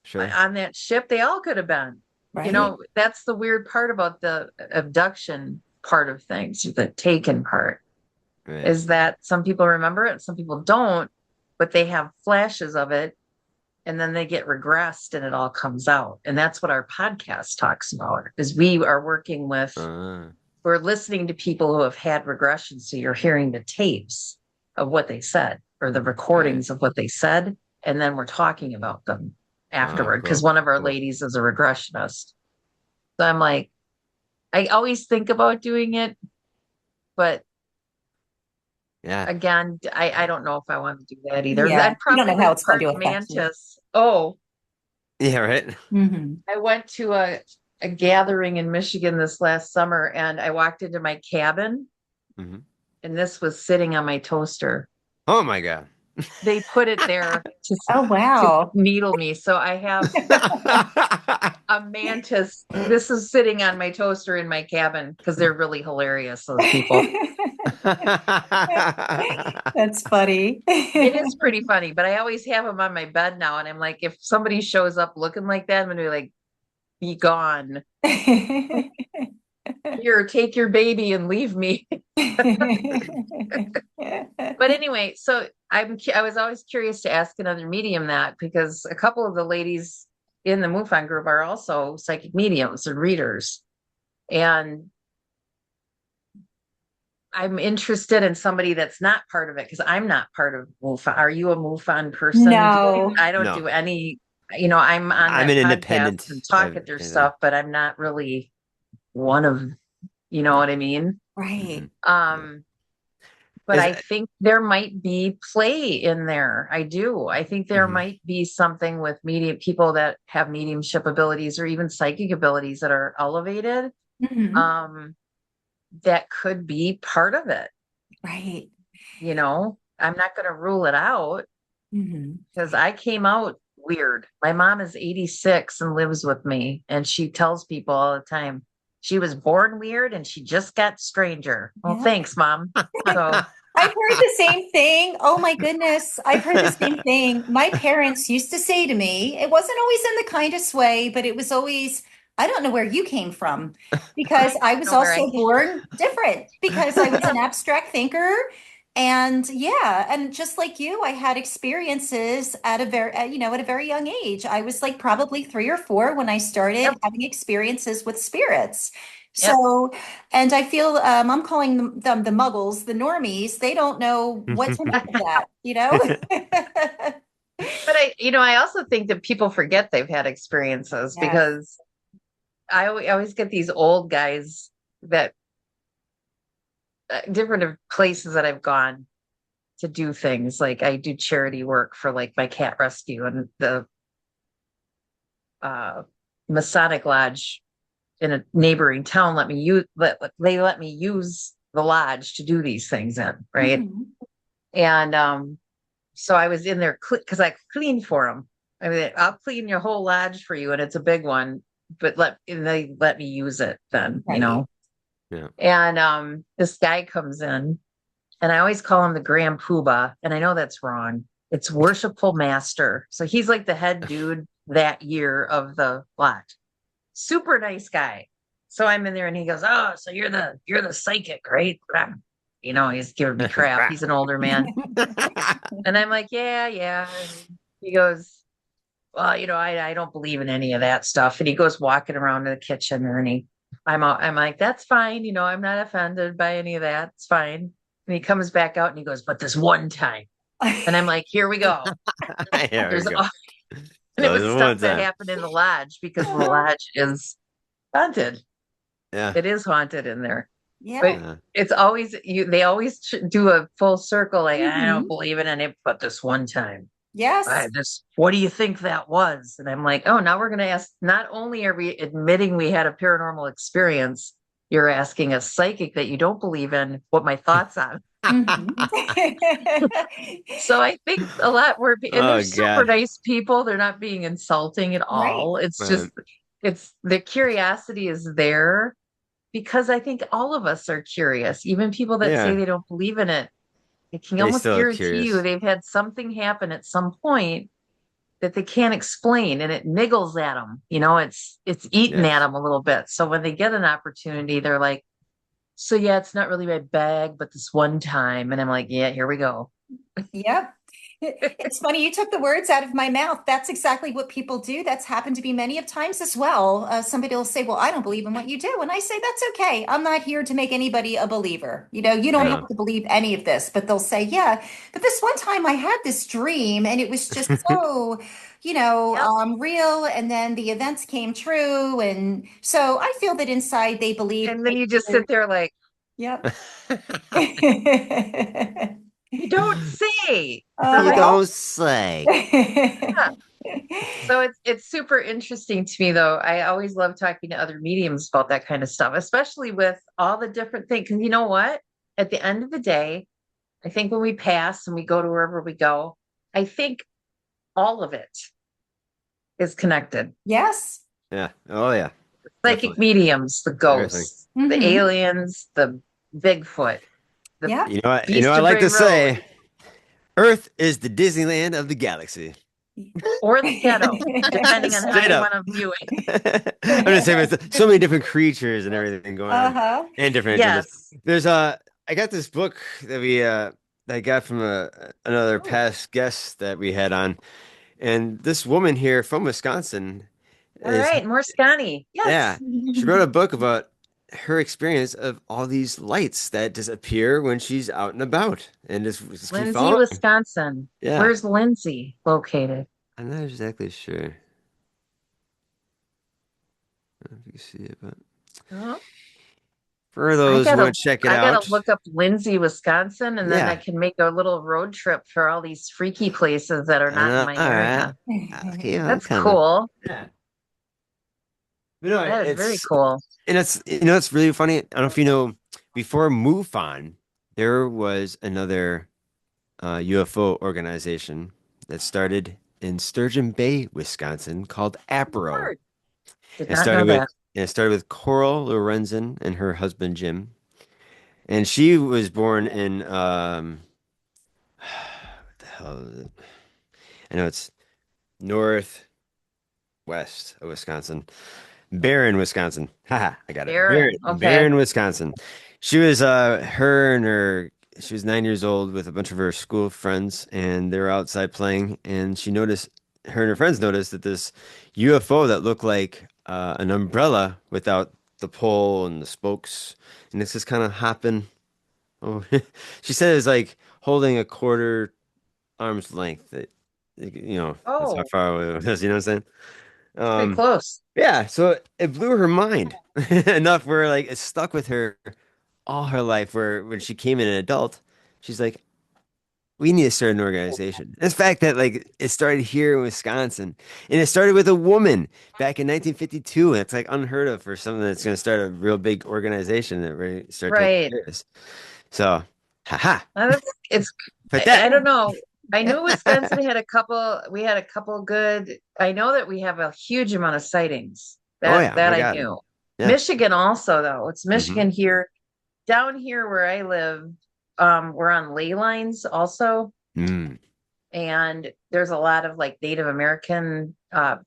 Sure. on that ship. They all could have been. Right. That's the weird part about the abduction part of things, the taken part, Right. is that some people remember it, some people don't, but they have flashes of it, and then they get regressed and it all comes out. And that's what our podcast talks about, is we are working with, we're listening to people who have had regression. So you're hearing the tapes of what they said, or the recordings of what they said, and then we're talking about them afterward, because cool, one of our cool. ladies is a regressionist. So I'm like, I always think about doing it, but Yeah. again, I don't know if I want to do that either. Yeah, I'd you don't probably know how it's going to report affect you. Mantis. Oh, Yeah, right. Mhm. I went to a gathering in Michigan this last summer, and I walked into my cabin, Mhm. and this was sitting on my toaster. Oh my God. They put it there Oh, to wow. needle me. So I have a mantis. This is sitting on my toaster in my cabin, because they're really hilarious, those people. That's funny. It is pretty funny, but I always have them on my bed now. And I'm like, if somebody shows up looking like that, I'm going to be like, be gone. Here, take your baby and leave me. But anyway, so I was always curious to ask another medium that, because a couple of the ladies in the MUFON group are also psychic mediums and readers. And I'm interested in somebody that's not part of it, because I'm not part of MUFON. Are you a MUFON person? No. I don't No. do any, I'm on I'm that an podcast independent and talk of at their anything. stuff, but I'm not really one of, you know what I mean? Right. But Is I it- think there might be play in there. I do. I think there might be something with people that have mediumship abilities, or even psychic abilities that are elevated. Mhm. That could be part of it. Right. I'm not going to rule it out, Mhm. because I came out weird. My mom is 86 and lives with me, and she tells people all the time she was born weird and she just got stranger. Well, Yeah. thanks, Mom. So I've heard the same thing. Oh my goodness. I've heard the same thing. My parents used to say to me, it wasn't always in the kindest way, but it was always, I don't know where you came from, because I was know where I also came- born different, because I was an abstract thinker. And yeah, and just like you, I had experiences at a at a very young age. I was like probably 3 or 4 when I started Yep. having experiences with spirits. Yep. So, and I feel I'm calling them the muggles, the normies. They don't know what to make of that, you know? But I also think that people forget they've had experiences, Yes. because I always get these old guys that different places that I've gone to do things. Like I do charity work for like my cat rescue, and the Masonic Lodge in a neighboring town let me use the lodge to do these things in, right? Mhm. And so I was in there because I clean for them. I mean, I'll clean your whole lodge for you, and it's a big one, but they let me use it then, Right. Yeah. And this guy comes in, and I always call him the Grand Poobah, and I know that's wrong. It's Worshipful Master. So he's like the head dude that year of the lot. Super nice guy. So I'm in there, and he goes, "Oh, so you're the psychic, right?" He's giving me crap. He's an older man. And I'm like, yeah. And he goes, "Well, I don't believe in any of that stuff." And he goes walking around to the kitchen, and I'm like, "That's fine. I'm not offended by any of that. It's fine." And he comes back out and he goes, "But this one time," and I'm like, "Here we go." There we There's go. and it was the stuff one that time. happened in the lodge, because the lodge is haunted. Yeah. It is haunted in there. Yeah. But it's always they always do a full circle, like, I don't Mhm. believe in it, but this one time. Yes. What do you think that was? And I'm like, oh, now we're going to ask, not only are we admitting we had a paranormal experience, you're asking a psychic that you don't believe in what my thoughts on. Mhm. So I think a lot were, and they're Oh super God. nice people. They're not being insulting at Right. all. It's Um, just, it's the curiosity is there because I think all of us are curious, even people that say yeah, they don't believe in it. I can they almost still are guarantee you curious. they've had something happen at some point that they can't explain and it niggles at them. It's eating at Yes. them a little bit. So when they get an opportunity, they're like, so yeah, it's not really my bag, but this one time. And I'm like, yeah, here we go. Yep. It's funny, you took the words out of my mouth. That's exactly what people do. That's happened to me many of times as well. Somebody will say, well, I don't believe in what you do. And I say, that's okay. I'm not here to make anybody a believer. You don't Uh, have to believe any of this. But they'll say, yeah, but this one time I had this dream and it was just so, Yep. real. And then the events came true. And so I feel that inside they believe. And then you just sit there like, Yep. you don't say. So you they, Uh-huh. don't say. yeah. So it's super interesting to me though. I always love talking to other mediums about that kind of stuff, especially with all the different things. Because you know what? At the end of the day, I think when we pass and we go to wherever we go, I think all of it is connected. Yes. Yeah. Oh yeah. Psychic Definitely. mediums, the Everything. ghosts, the Hmm. aliens, the Bigfoot, the Yep. I Beast of like Bray to Road, say, Earth is the Disneyland of the galaxy. or the ghetto, depending on how Straight you up. want to view I'm just saying, with so many different creatures and everything going on, Uh-huh. and it. different agendas. Yes. There's I got this book that I got from another Oh, past guest that we had on, and this woman here from Wisconsin all is right. More Scotty. yeah, Yes. she wrote a book about her experience of all these lights that disappear when she's out and about, and just keep Lindsay, following. Wisconsin. Yeah, Where's Lindsay located? I'm not exactly sure. I don't know if you can see it, but Oh, for I those who gotta want to check it I gotta out, look up Lindsay, Wisconsin, and then I yeah, can make a little road trip for all these freaky places that are I not in know. my All right, area. okay, I'm That's coming. cool. Yeah, but no, That is very it's cool. and it's really funny. I don't know if you know, before MUFON, there was another UFO organization that started in Sturgeon Bay, Wisconsin, called APRO. Word. Did It not know started with that. it started with Coral Lorenzen and her husband Jim, and she was born in what the hell is it? I know it's northwest of Wisconsin. Barron, Wisconsin. Haha, I got it. Aaron. Okay. Barron, Wisconsin. She was her and her she was 9 years old with a bunch of her school friends and they were outside playing and she noticed her and her friends noticed that this UFO that looked like an umbrella without the pole and the spokes and it's just kind of hopping. Oh, she said it was like holding a quarter arm's length. That's how Oh, far away it was. You know what I'm saying? it's pretty Um, close. yeah, so it blew her mind enough where like it stuck with her all her life. Where when she came in an adult, she's like, "We need to start an organization." In fact, that like it started here in Wisconsin, and it started with a woman back in 1952, and it's like unheard of for something that's going to start a real big organization that really start taking Right. serious. So, haha, It's but I that, don't know. I knew Wisconsin had a couple, we had a couple good, I know that we have a huge amount of sightings. oh That yeah, my that I God, knew. yeah, Michigan also though. It's hmm Michigan here. Down here where I live, we're on ley lines also. mm, And there's a lot of like Native American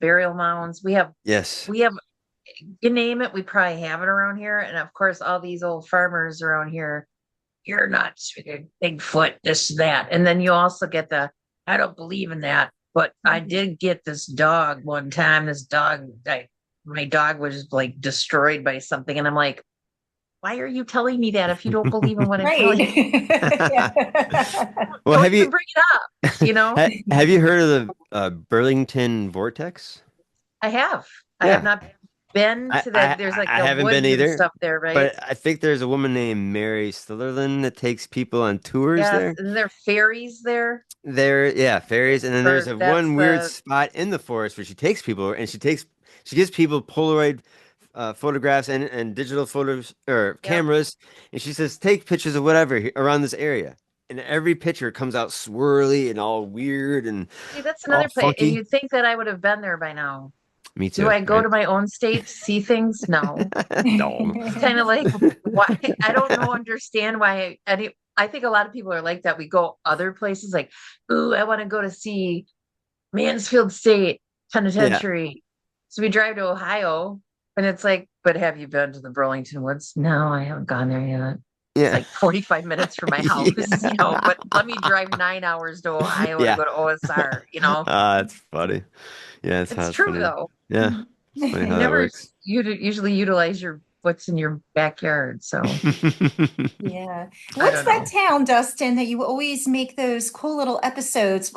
burial mounds. yes, We have you name it, we probably have it around here. And of course, all these old farmers around here, you're nuts, Bigfoot, this, that. And then you also get I don't believe in that, but I did get this dog one time. My dog was like destroyed by something. And I'm like, why are you telling me that if you don't believe in what I'm Right. telling you? Well, Don't have even you bring it up, you know? have you heard of the Burlington Vortex? I have. I have Yeah. not. been to that? There's like I the haven't been woods and either, stuff there, right? but I think there's a woman named Mary Sutherland that takes people on tours Yes. there. Isn't there ferries there? There, yeah, fairies, and then there's Or a that's one weird the spot in the forest where she takes people, and she gives people Polaroid photographs and digital photos or yep. cameras, and she says take pictures of whatever around this area, and every picture comes out swirly and all weird and See, that's all another place. And funky. you'd think that I would have been there by now. Me Do too, I go right? to my own state to see things? No. No. It's kind of like why I don't know, understand why any I think a lot of people are like that. We go other places like, ooh, I want to go to see Mansfield State Yeah, Penitentiary. So we drive to Ohio and it's like, but have you been to the Burlington Woods? No, I haven't gone there yet. It's yeah, like 45 minutes from my house, yeah, but let me drive 9 hours to Ohio to yeah. go to OSR. That's funny. Yeah, that's how It's it's true funny. though. Yeah, it's funny You how that never works. usually utilize your what's in your backyard. So Yeah. I What's don't that know. town, Dustin, that you always make those cool little episodes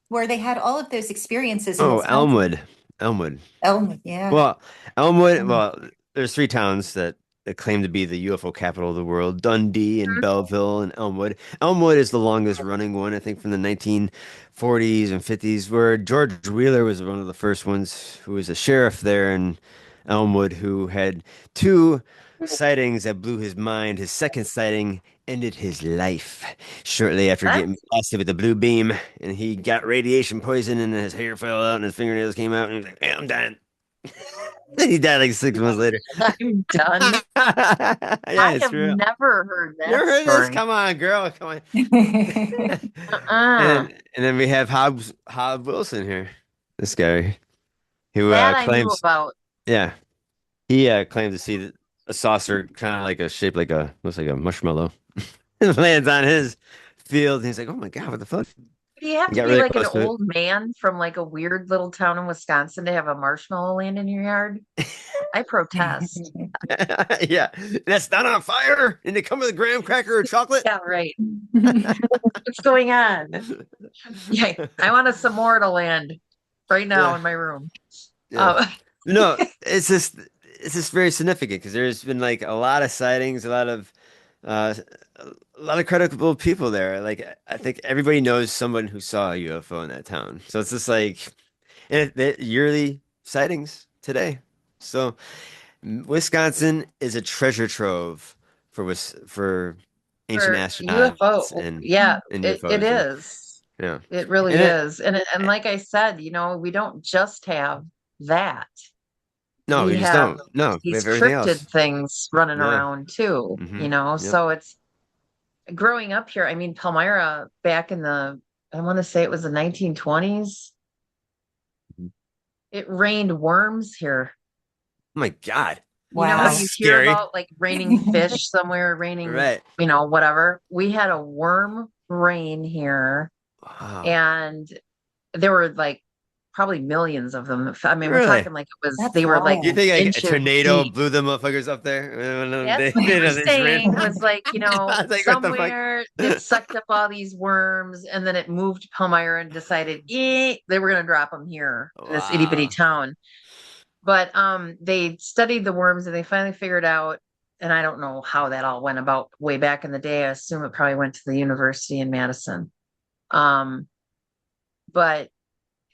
where they had all of those experiences in Oh, Wisconsin? Elmwood. Elmwood. Elm, yeah. Well, Elmwood, Mm. well, there's three towns that claim to be the UFO capital of the world: Dundee and Belleville and Elmwood. Elmwood is the longest running one, I think, from the 1940s and 50s, where George Wheeler was one of the first ones who was a sheriff there in Elmwood who had two sightings that blew his mind. His second sighting ended his life shortly after What? getting blasted with a blue beam, and he got radiation poison, and his hair fell out, and his fingernails came out, and he was like, "Hey, I'm done." He died like 6 months later. I'm done. Yeah, I it's have real. never heard You ever that heard this? story. Come on, girl. Come on. Uh-uh. And then we have Hob Wilson here. This guy who That I knew claims, about. yeah, he claimed to see a saucer kind of like a shape like a looks like a marshmallow. It lands on his field, and he's like, "Oh my God, what the fuck?" Do you have He to got be really like an close to it. old man from like a weird little town in Wisconsin to have a marshmallow land in your yard? I protest. Yeah, that's not on fire. And they come with a graham cracker or chocolate. Yeah, right. What's going on? Yeah, I want a Samora land right now Yeah, in my room. yeah. Uh, No, it's just very significant because there's been like a lot of sightings, uh, a lot of credible people there. Like I think everybody knows someone who saw a UFO in that town. So it's just like and yearly sightings today. So Wisconsin is a treasure trove for ancient for astronauts UFO, yeah, and it UFOs. Yeah, is. yeah. It really And it, is. And like I said, we don't just have that. no, We we just have don't. No, we these have everything cryptid else. things running Yeah. around too, Yep. So it's growing up here. I mean, Palmyra back in I want to say it was the 1920s. It rained worms here. Oh my God. You know how That's Wow. you hear scary. about like raining fish somewhere, raining, Right. whatever. We had a worm rain here, Wow. and there were like probably millions of them. I mean, we're Really? talking like That's they were like Do you wild. think like a inches tornado deep. blew the motherfuckers up there? That's They, what they were they just ran. saying was like, I was like, what the fuck? somewhere it sucked up all these worms and then it moved to Palmyra and decided they were going to drop them here in this itty bitty Wow. town. But they studied the worms and they finally figured out, and I don't know how that all went about way back in the day. I assume it probably went to the university in Madison. Um, but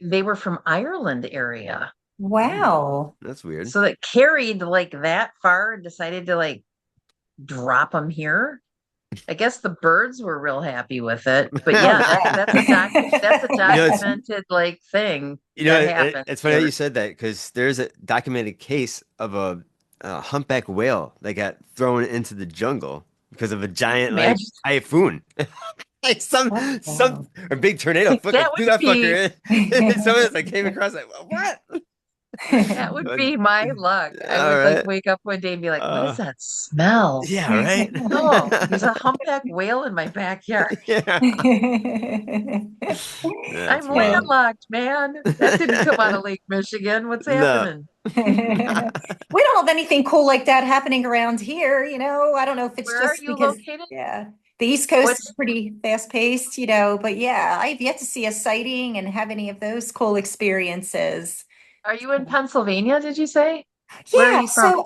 they were from Ireland area. Wow. That's weird. So that carried like that far and decided to like drop them here. I guess the birds were real happy with it, but Oh, yeah, that's a You know, documented like thing you know, that happened it's funny that here. you said that because there's a documented case of a humpback whale that got thrown into the jungle because of a giant like Imagine typhoon. Like some wow. a big tornado that fucking threw would that be fucker in. And someone like came across like what? that would But, be my luck. I all would like right. wake up one day and be like, what is Uh, that smell? yeah, right. Oh, there's a humpback whale in my backyard. Yeah. That's I'm Yeah. wild. landlocked, man. That didn't come out of Lake Michigan. What's No. happening? We don't have anything cool like that happening around here, I don't know if it's Where are just you because, located? yeah, the East Coast is What's pretty fast paced, but yeah, I've yet to see a sighting and have any of those cool experiences. Are you in Pennsylvania, did you say? Where are Yeah, you from? so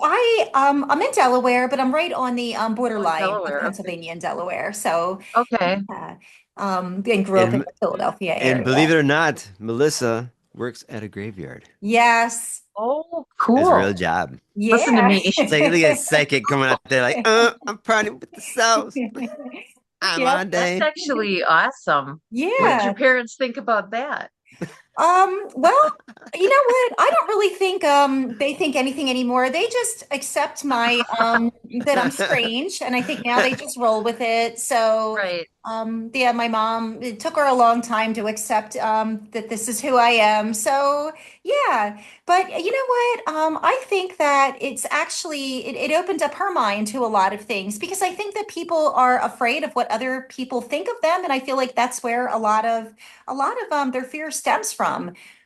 I'm in Delaware, but I'm right on the Oh, in borderline of Delaware. Okay. Pennsylvania and Delaware. So Okay. yeah, and grew up in And the Philadelphia and area. believe it or not, Melissa works at a graveyard. Yes. Oh, It's a real cool. job. Listen to Yeah. me. It's like look at psychic coming out there like, I'm partying with the souls. I'm Yep. on That's day. actually awesome. What did your Yeah. parents think about that? Well, you know what? I don't really think they think anything anymore. They just accept my that I'm strange, and I think now they just roll with it. So Right. yeah, my mom, it took her a long time to accept that this is who I am. So yeah, but you know what? I think that it's actually it opened up her mind to a lot of things because I think that people are afraid of what other people think of them, and I feel like that's where a lot of their fear stems from.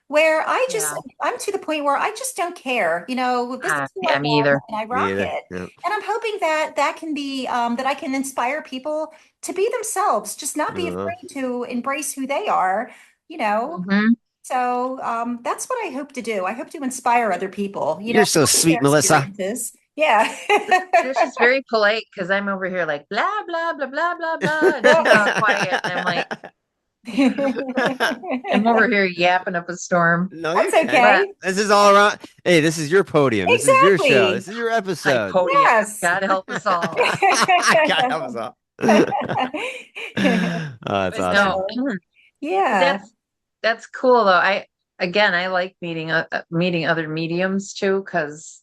Where Yeah. I'm to the point where I just don't care. You know, this is who I Yeah, me am either. and I Me rock either. it. Yeah. And I'm hoping that that can be that I can inspire people to be themselves, just not be Uh, afraid to embrace who they are, you know. Hmm. So that's what I hope to do. I hope to inspire other people, you're so through their sweet, Melissa. experiences. Yeah. Trisha's very polite because I'm over here like blah blah blah blah blah blah, and she's all quiet, and I'm like, I'm over here yapping up a storm. No, you're That's okay. But okay. This is all around. Hey, this is your podium. This is your show. Exactly. This is your my episode. podium, Yes. God help us all. God help us all. Oh, that's But no, awesome. So, yeah. that's cool though. I like meeting other mediums too because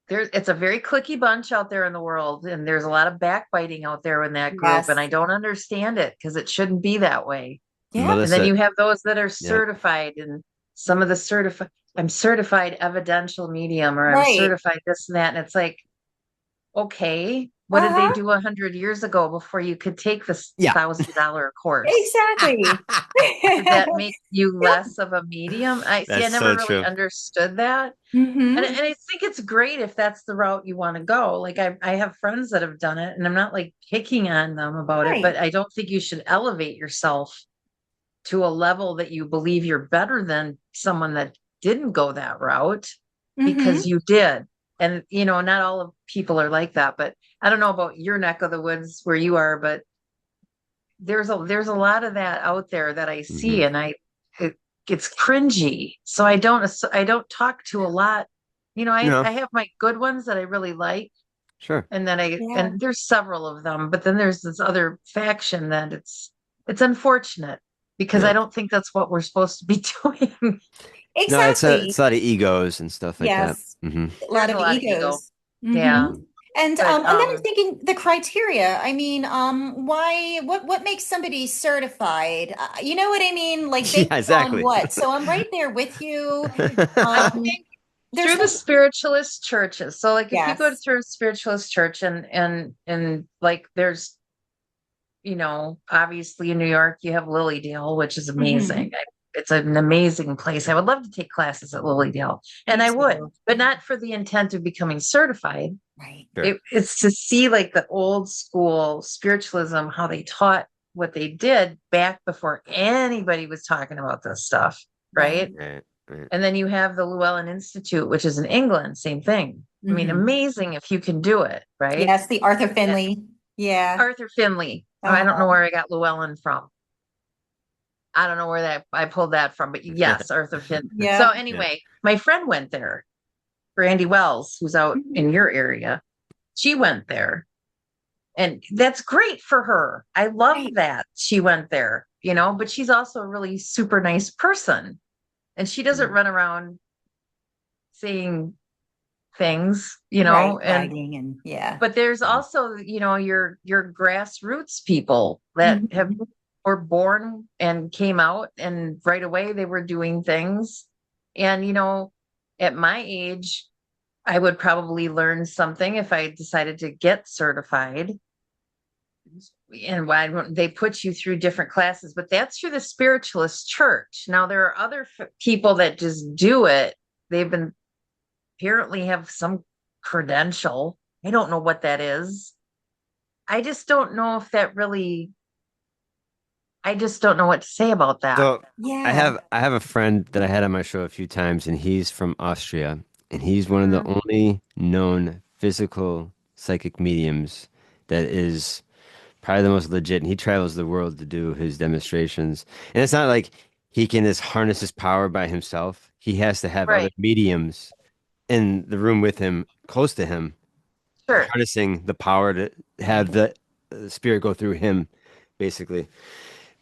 it's a very clicky bunch out there in the world, and there's a lot of backbiting out there in that group, and Yes. I don't understand it because it shouldn't be that way. Yeah. And then Melissa, you have those that are yeah. certified, and some of the I'm certified evidential medium, or I'm Right. certified this and that, and it's like, okay, what did they Uh-huh. do 100 years ago before you could take this Yeah. $1,000 course? Exactly. Does that make you Yep. less of a medium? I see. I That's never so really true. understood that. And Hmm. I think it's great if that's the route you want to go. Like I have friends that have done it, and I'm not like picking on them about it, Right. but I don't think you should elevate yourself to a level that you believe you're better than someone that didn't go that route Hmm. because you did. And not all of people are like that, but I don't know about your neck of the woods where you are, but there's a lot of that out there that I Hmm. see, and it's cringy. So I don't talk to a lot. No, I have my good ones that I really like, sure. and then Yeah. there's several of them, but then there's this other faction that it's unfortunate because I Yeah. don't think that's what we're supposed to be doing. No, Exactly. it's a lot of egos and stuff like that. Yes. Hmm. A lot There's a of lot of ego. egos. Hmm. Yeah. But And then I'm thinking the criteria. I mean, why, what makes somebody certified? You know what I mean? Like based Yeah, on exactly. what? So I'm right there with you. I Um, think there's through the no, spiritualist churches. So like if you go yes. through a spiritualist church, and like there's obviously in New York you have Lilydale, which is amazing. Hmm. It's an amazing place. I would love to take classes at Lilydale, and Me I would, too. but not for the intent of becoming certified. Right. Sure. It's to see like the old school spiritualism, how they taught what they did back before anybody was talking about this stuff, Right. right? Right, right. And then you have the Llewellyn Institute, which is in England, same thing. I mean, Hmm. amazing if you can do it, right? Yes, the Arthur Yeah. Finley. Yeah. Arthur Finley. I don't know Uh-huh. where I got Llewellyn from. I don't know where that I pulled that from, but yes, Arthur Finley. So Yep. Yeah. anyway, my friend went there, Brandy Wells, who's out Mhm. in your area. She went there, and that's great for her. I love Right. that she went there, but she's also a really super nice person, and she doesn't Mhm. run around saying things, Right. and Bragging and yeah. but there's Mhm. also, your grassroots people that Mhm. were born and came out, and right away they were doing things. And at my age, I would probably learn something if I decided to get certified. And why don't they put you through different classes? But that's through the spiritualist church. Now there are other people that just do it. They've been apparently have some credential. I don't know what that is. I just don't know if that really, I just don't know what to say about that. So Yeah. I have a friend that I had on my show a few times, and he's from Austria, and he's one of the only known physical psychic mediums that is probably the most legit. And he travels the world to do his demonstrations. And it's not like he can just harness his power by himself. He has to have other Right. mediums in the room with him, close to him, Sure. harnessing the power to have the spirit go through him, basically.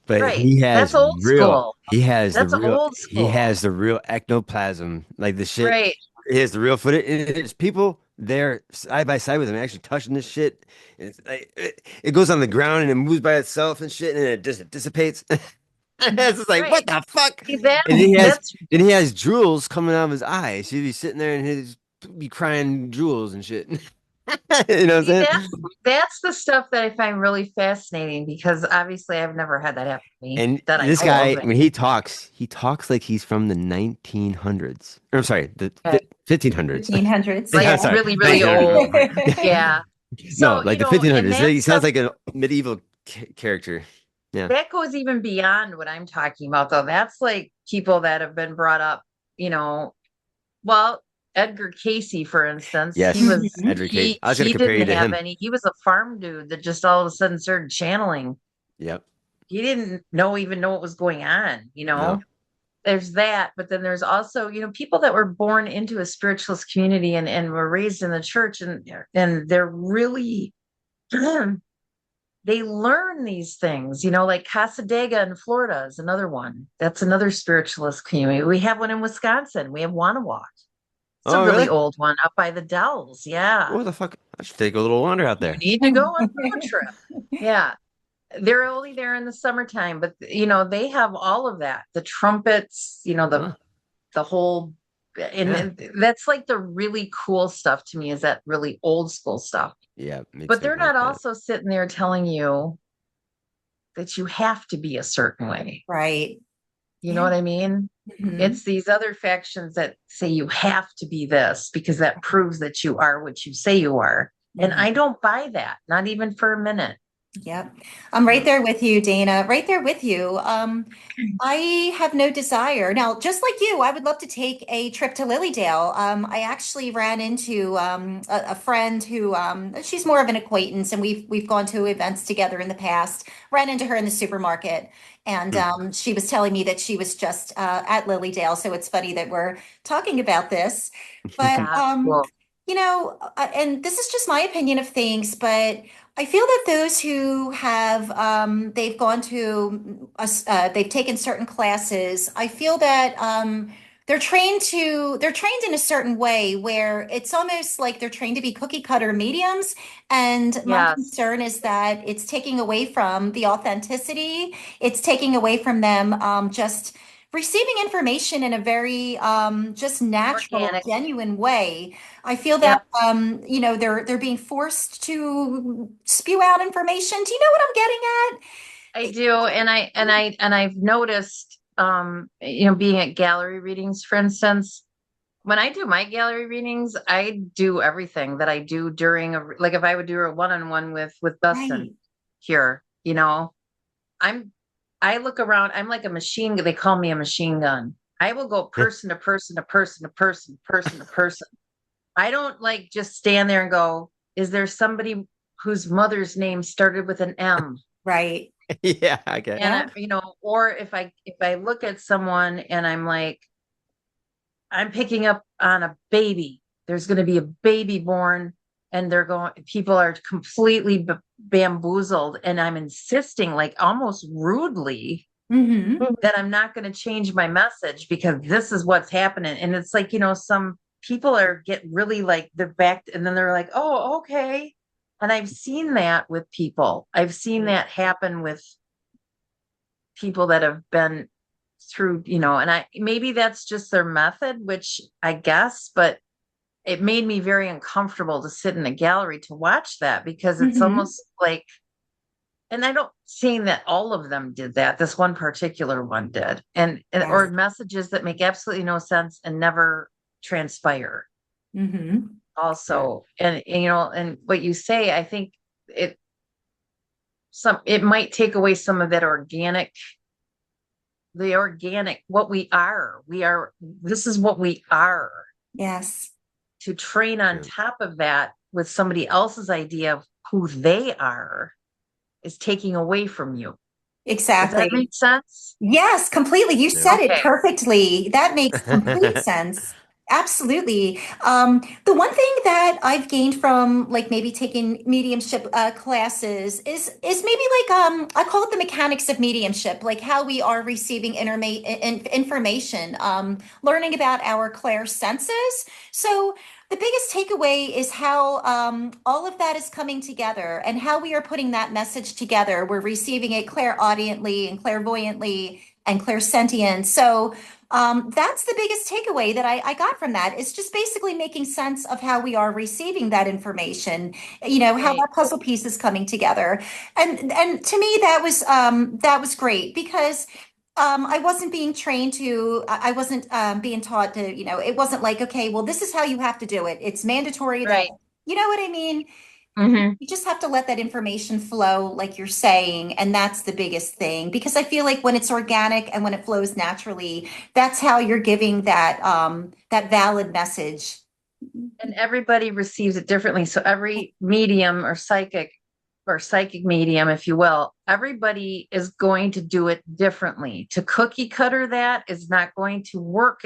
But Right. That's old school. That's old he school. has the real ectoplasm, like the shit. Right. He has the real footage. And there's people there side by side with him actually touching this shit. And it's like it goes on the ground and it moves by itself and shit, and then it just dissipates. It's just like Right. what the fuck? See that And that's he has drools coming out of his eyes. He'd be sitting there and he'd be crying drools and shit. You know what see I'm that saying? that's the stuff that I find really fascinating because obviously I've never had that happen to me And that I this know of. guy, when he talks like he's from the 1900s. Or I'm sorry, the Okay. 1500s. 1500s, Like Yeah, yeah. sorry, really, really 1900s. old. Yeah. Yeah. No, So, like the and 1500s. that He sounds stuff like a medieval character. Yeah. that goes even beyond what I'm talking about, though. That's like people that have been brought up, you know, well, Edgar Casey, for instance, Yes, Mhm. Edric Case. I was gonna he compare you didn't to have him. any, he was a farm dude that just all of a sudden started channeling. Yep. He didn't even know what was going on, you No. know. There's that, but then there's also, people that were born into a spiritualist community and were raised in the church and they're really they learn these things, like Casadega in Florida is another one. That's another spiritualist community. We have one in Wisconsin. We have Wanawalk. It's a Oh, really really? old one up by the Dells. Yeah. What the fuck? I should take a little wander out You there. need to go on a road trip. Yeah. They're only there in the summertime, but they have all of that. The trumpets, Huh. the whole Yeah. and that's like the really cool stuff to me is that really old school stuff. Yeah, me But too. they're I like not that. also sitting there telling you that you have to be a certain way. Right. You know Yeah. what I mean? Mhm. It's these other factions that say you have to be this because that proves that you are what you say you are. And Mhm. I don't buy that, not even for a minute. Yep. I'm right No. there with you, Dana. Right there with you. I have no desire. Now, just like you, I would love to take a trip to Lilydale. I actually ran into a friend who she's more of an acquaintance, and we've gone to events together in the past. Ran into her in the supermarket, and Hmm. she was telling me that she was just at Lilydale. So it's funny that we're talking about this. But Yeah. Well, and this is just my opinion of things, but I feel that those who have they've gone to they've taken certain classes. I feel that they're trained in a certain way where it's almost like they're trained to be cookie cutter mediums. And my yes. concern is that it's taking away from the authenticity. It's taking away from them just receiving information in a very just natural, Organic. genuine way. I feel that Yep. they're being forced to spew out information. Do you know what I'm getting at? I do. And I've noticed, being at gallery readings, for instance, when I do my gallery readings, I do everything that I do during like if I would do a one-on-one with Dustin Right. here, I'm I look around, I'm like a machine, they call me a machine gun. I will go person to person to person to person, person to person. I don't like just stand there and go, is there somebody whose mother's name started with an M? Right. Yeah, okay. And Yep. or if I look at someone and I'm like, I'm picking up on a baby. There's going to be a baby born, and people are completely bamboozled. And I'm insisting, like almost rudely, Hmm. that I'm not going to change my message because this is what's happening. And it's like, some people get really like they're back, and then they're like, oh, okay. And I've seen that with people. I've seen that happen with people that have been through, and maybe that's just their method, which I guess, but it made me very uncomfortable to sit in a gallery to watch that because it's Hmm. almost like, and I don't saying that all of them did that. This one particular one did, or Yes. messages that make absolutely no sense and never transpire. Hmm. Right. Also, and what you say, I think it it might take away some of that what we are. This is what we are. Yes. to train on top of that with somebody else's idea of who they are is taking away from you. Exactly. Does that make sense? Yes, completely. You said it Okay. perfectly. That makes complete sense. Absolutely. The one thing that I've gained from like maybe taking mediumship classes is maybe like I call it the mechanics of mediumship, like how we are receiving information, learning about our clair senses. So the biggest takeaway is how all of that is coming together and how we are putting that message together. We're receiving it clairaudiently and clairvoyantly and clairsentient. So that's the biggest takeaway that I got from that is just basically making sense of how we are receiving that information, how Right. that puzzle piece is coming together. And to me, that was great because I wasn't being trained to, I wasn't being taught to, it wasn't like, okay, well, this is how you have to do it. It's mandatory that, Right. you know what I mean? Mm-hmm. You just have to let that information flow, like you're saying. And that's the biggest thing, because I feel like when it's organic and when it flows naturally, that's how you're giving that valid message. And everybody receives it differently. So every medium or psychic medium, if you will, everybody is going to do it differently. To cookie cutter that is not going to work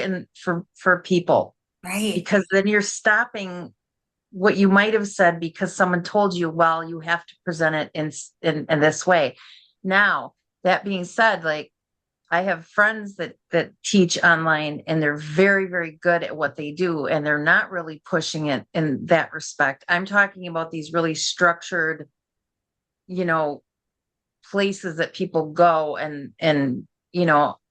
for people, Right. because then you're stopping what you might have said because someone told you, well, you have to present it in this way. Now, that being said, like I have friends that teach online and they're very, very good at what they do, and they're not really pushing it in that respect. I'm talking about these really structured, places that people go and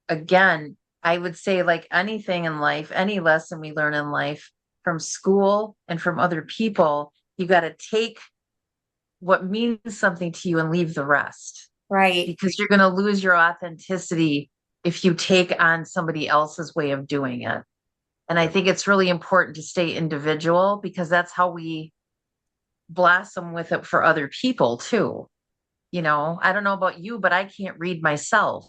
again, I would say like anything in life, any lesson we learn in life from school and from other people, you got to take what means something to you and leave the rest, Right. because you're going to lose your authenticity if you take on somebody else's way of doing it. And I think it's really important to stay individual, because that's how we blossom with it for other people too. I don't know about you, but I can't read myself.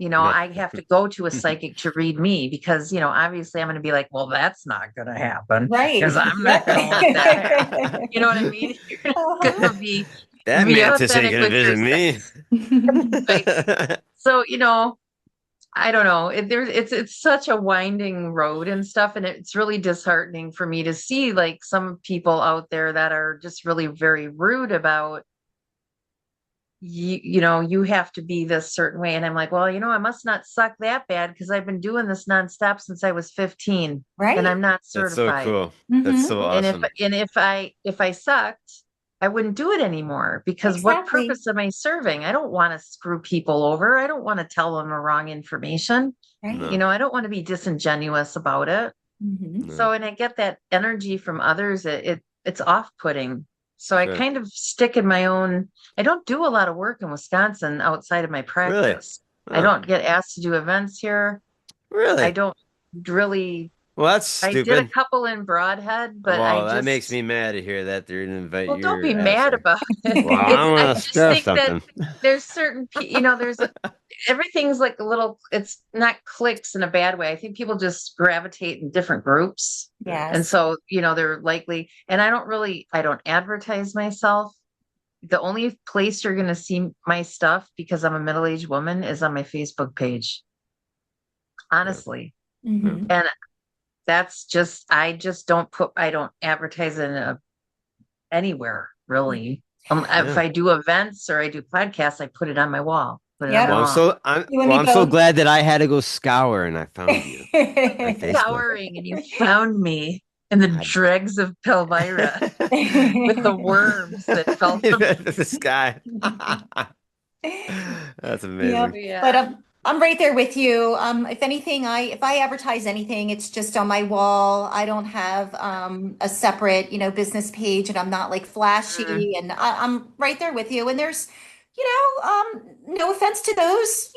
No. I have to go to a psychic to read me because, obviously I'm going to be like, well, that's not going to happen Right. because I'm not going to let that happen. You know what I mean? You're going to be That mantis ain't authentic gonna with visit yourself. me. Right. So, I don't know. It's such a winding road and stuff, and it's really disheartening for me to see like some people out there that are just really very rude about you have to be this certain way. And I'm like, well, I must not suck that bad because I've been doing this nonstop since I was 15 Right. and I'm not That's so certified. cool. Mhm. That's so And awesome. if I sucked, I wouldn't do it anymore, because what Exactly. purpose am I serving? I don't want to screw people over. I don't want to tell them the wrong information. Right. No. I don't want to be disingenuous about it. Mhm. No. So, and I get that energy from others. It's off-putting. So I Sure. kind of stick in my own. I don't do a lot of work in Wisconsin outside of my practice. I Oh, don't get asked to do events here. I really? don't really. Well, that's I did a stupid. couple in Broadhead, but I Well, that makes just. me mad to hear that they didn't invite Well, don't be your ass mad there. about it. Well, I I want to just stress think that something. there's certain, everything's like a little, it's not clicks in a bad way. I think people just gravitate in different groups. Yes. And so, they're likely, and I don't advertise myself. The only place you're going to see my stuff, because I'm a middle-aged woman, is on my Facebook page. Honestly. Mhm. And that's just, I don't advertise it anywhere really. If I do events or I do podcasts, I put it on my wall. Put it on Yep. my Well, wall. You and me I'm so both. glad that I had to go scour and I found you on Facebook. Scouring, and you found me in the dregs of Palmyra with the worms that fell from the sky. That's amazing. Yep. yeah. But I'm right there with you. If anything, if I advertise anything, it's just on my wall. I don't have a separate, business page, and I'm not like Mm. flashy. And I'm right there with you. And there's, no offense to those,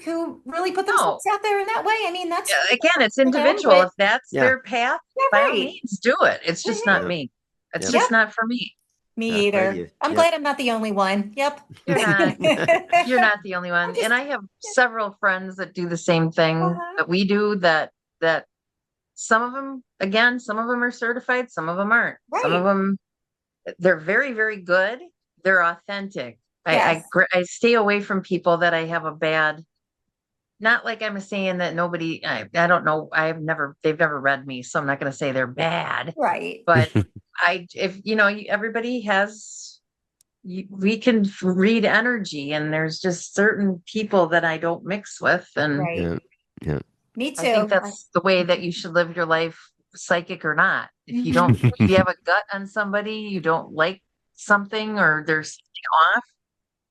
who really put No, themselves out there in that way. I mean, that's again, it's for them, individual. but If that's Yeah. their path, yeah, by all right. means, do it. It's just not Yeah. me. It's Yep. just Yep. not for me. Me Thank either. you. I'm Yep. glad I'm not the only one. Yep. You're not. You're not the only one. just- And I have several friends that do the same thing Uh-huh. that we do, that some of them, again, some of them are certified, some of them aren't. Some of Right. them, they're very, very good. They're authentic. Yes. I stay away from people that I have a bad, not like I'm saying that nobody, I don't know. They've never read me, so I'm not going to say they're bad, Right. but if you know, everybody has, we can read energy, and there's just certain people that I don't mix with. And Right. Yeah. Yeah. Me I think too. that's the way that you should live your life, psychic or not. If you don't, if you have a gut on somebody, you don't like something or there's something off,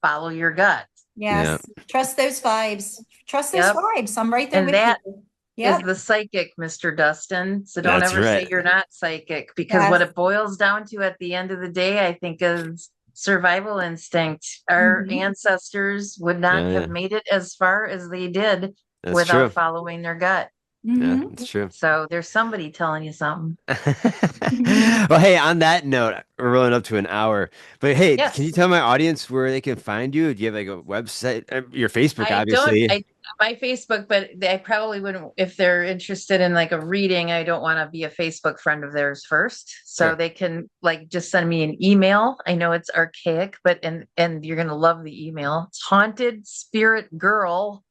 follow your gut. Yeah. Yes. Trust those vibes. Trust those Yep. vibes. I'm right there And with that you. is Yep. the psychic, Mr. Dustin. So don't That's ever say right. you're not psychic, because what Yes. it boils down to at the end of the day, I think, is survival instinct. Our Mhm. ancestors would not Yeah. have Yeah. made it as far as they did That's without true. following their gut. Yeah, Mhm. that's true. So there's somebody telling you something. Well, hey, on that note, we're rolling up to an hour. But hey, can you Yes. tell my audience where they can find you? Do you have like a website? Your Facebook, I don't, obviously. my Facebook, but I probably wouldn't, if they're interested in like a reading, I don't want to be a Facebook friend of theirs first. So Sure. they can like just send me an email. I know it's archaic, but, and you're going to love the email. It's haunted spirit girl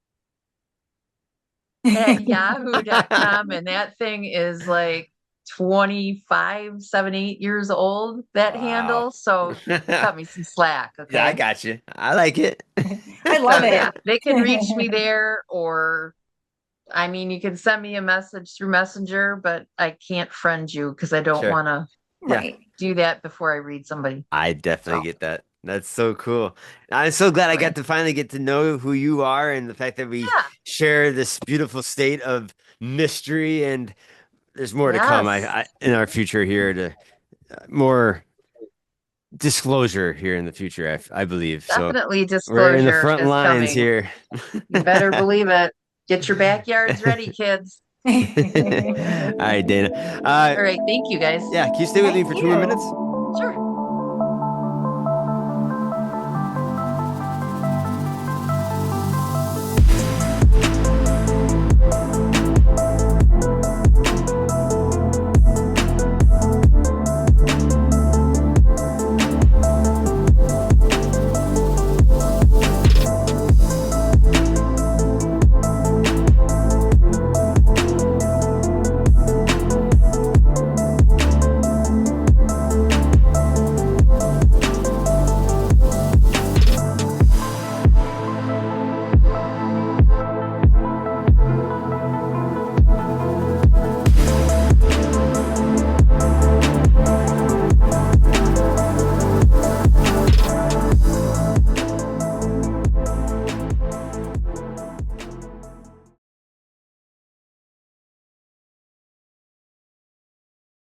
at yahoo.com. And that thing is like 25, 7, 8 years old, that Wow. handle. So cut me some slack. Yeah, I Okay. got you. I like it. I So love yeah, it. they can reach me there, or I mean, you can send me a message through Messenger, but I can't friend you because I don't Sure. want to Yeah, Right. do that before I read somebody. I definitely So, get that. That's so cool. I'm so glad I right. got to finally get to know who you are and the fact that we Yeah. share this beautiful state of mystery, and there's more to come Yes. in our future here to more disclosure here in the future, I believe. So Definitely we're in the disclosure front is lines coming. here. You better believe it. Get your backyards ready, kids. All right, Dana. All right. Thank you guys. Yeah, can you stay with me Thank for 2 more you. minutes?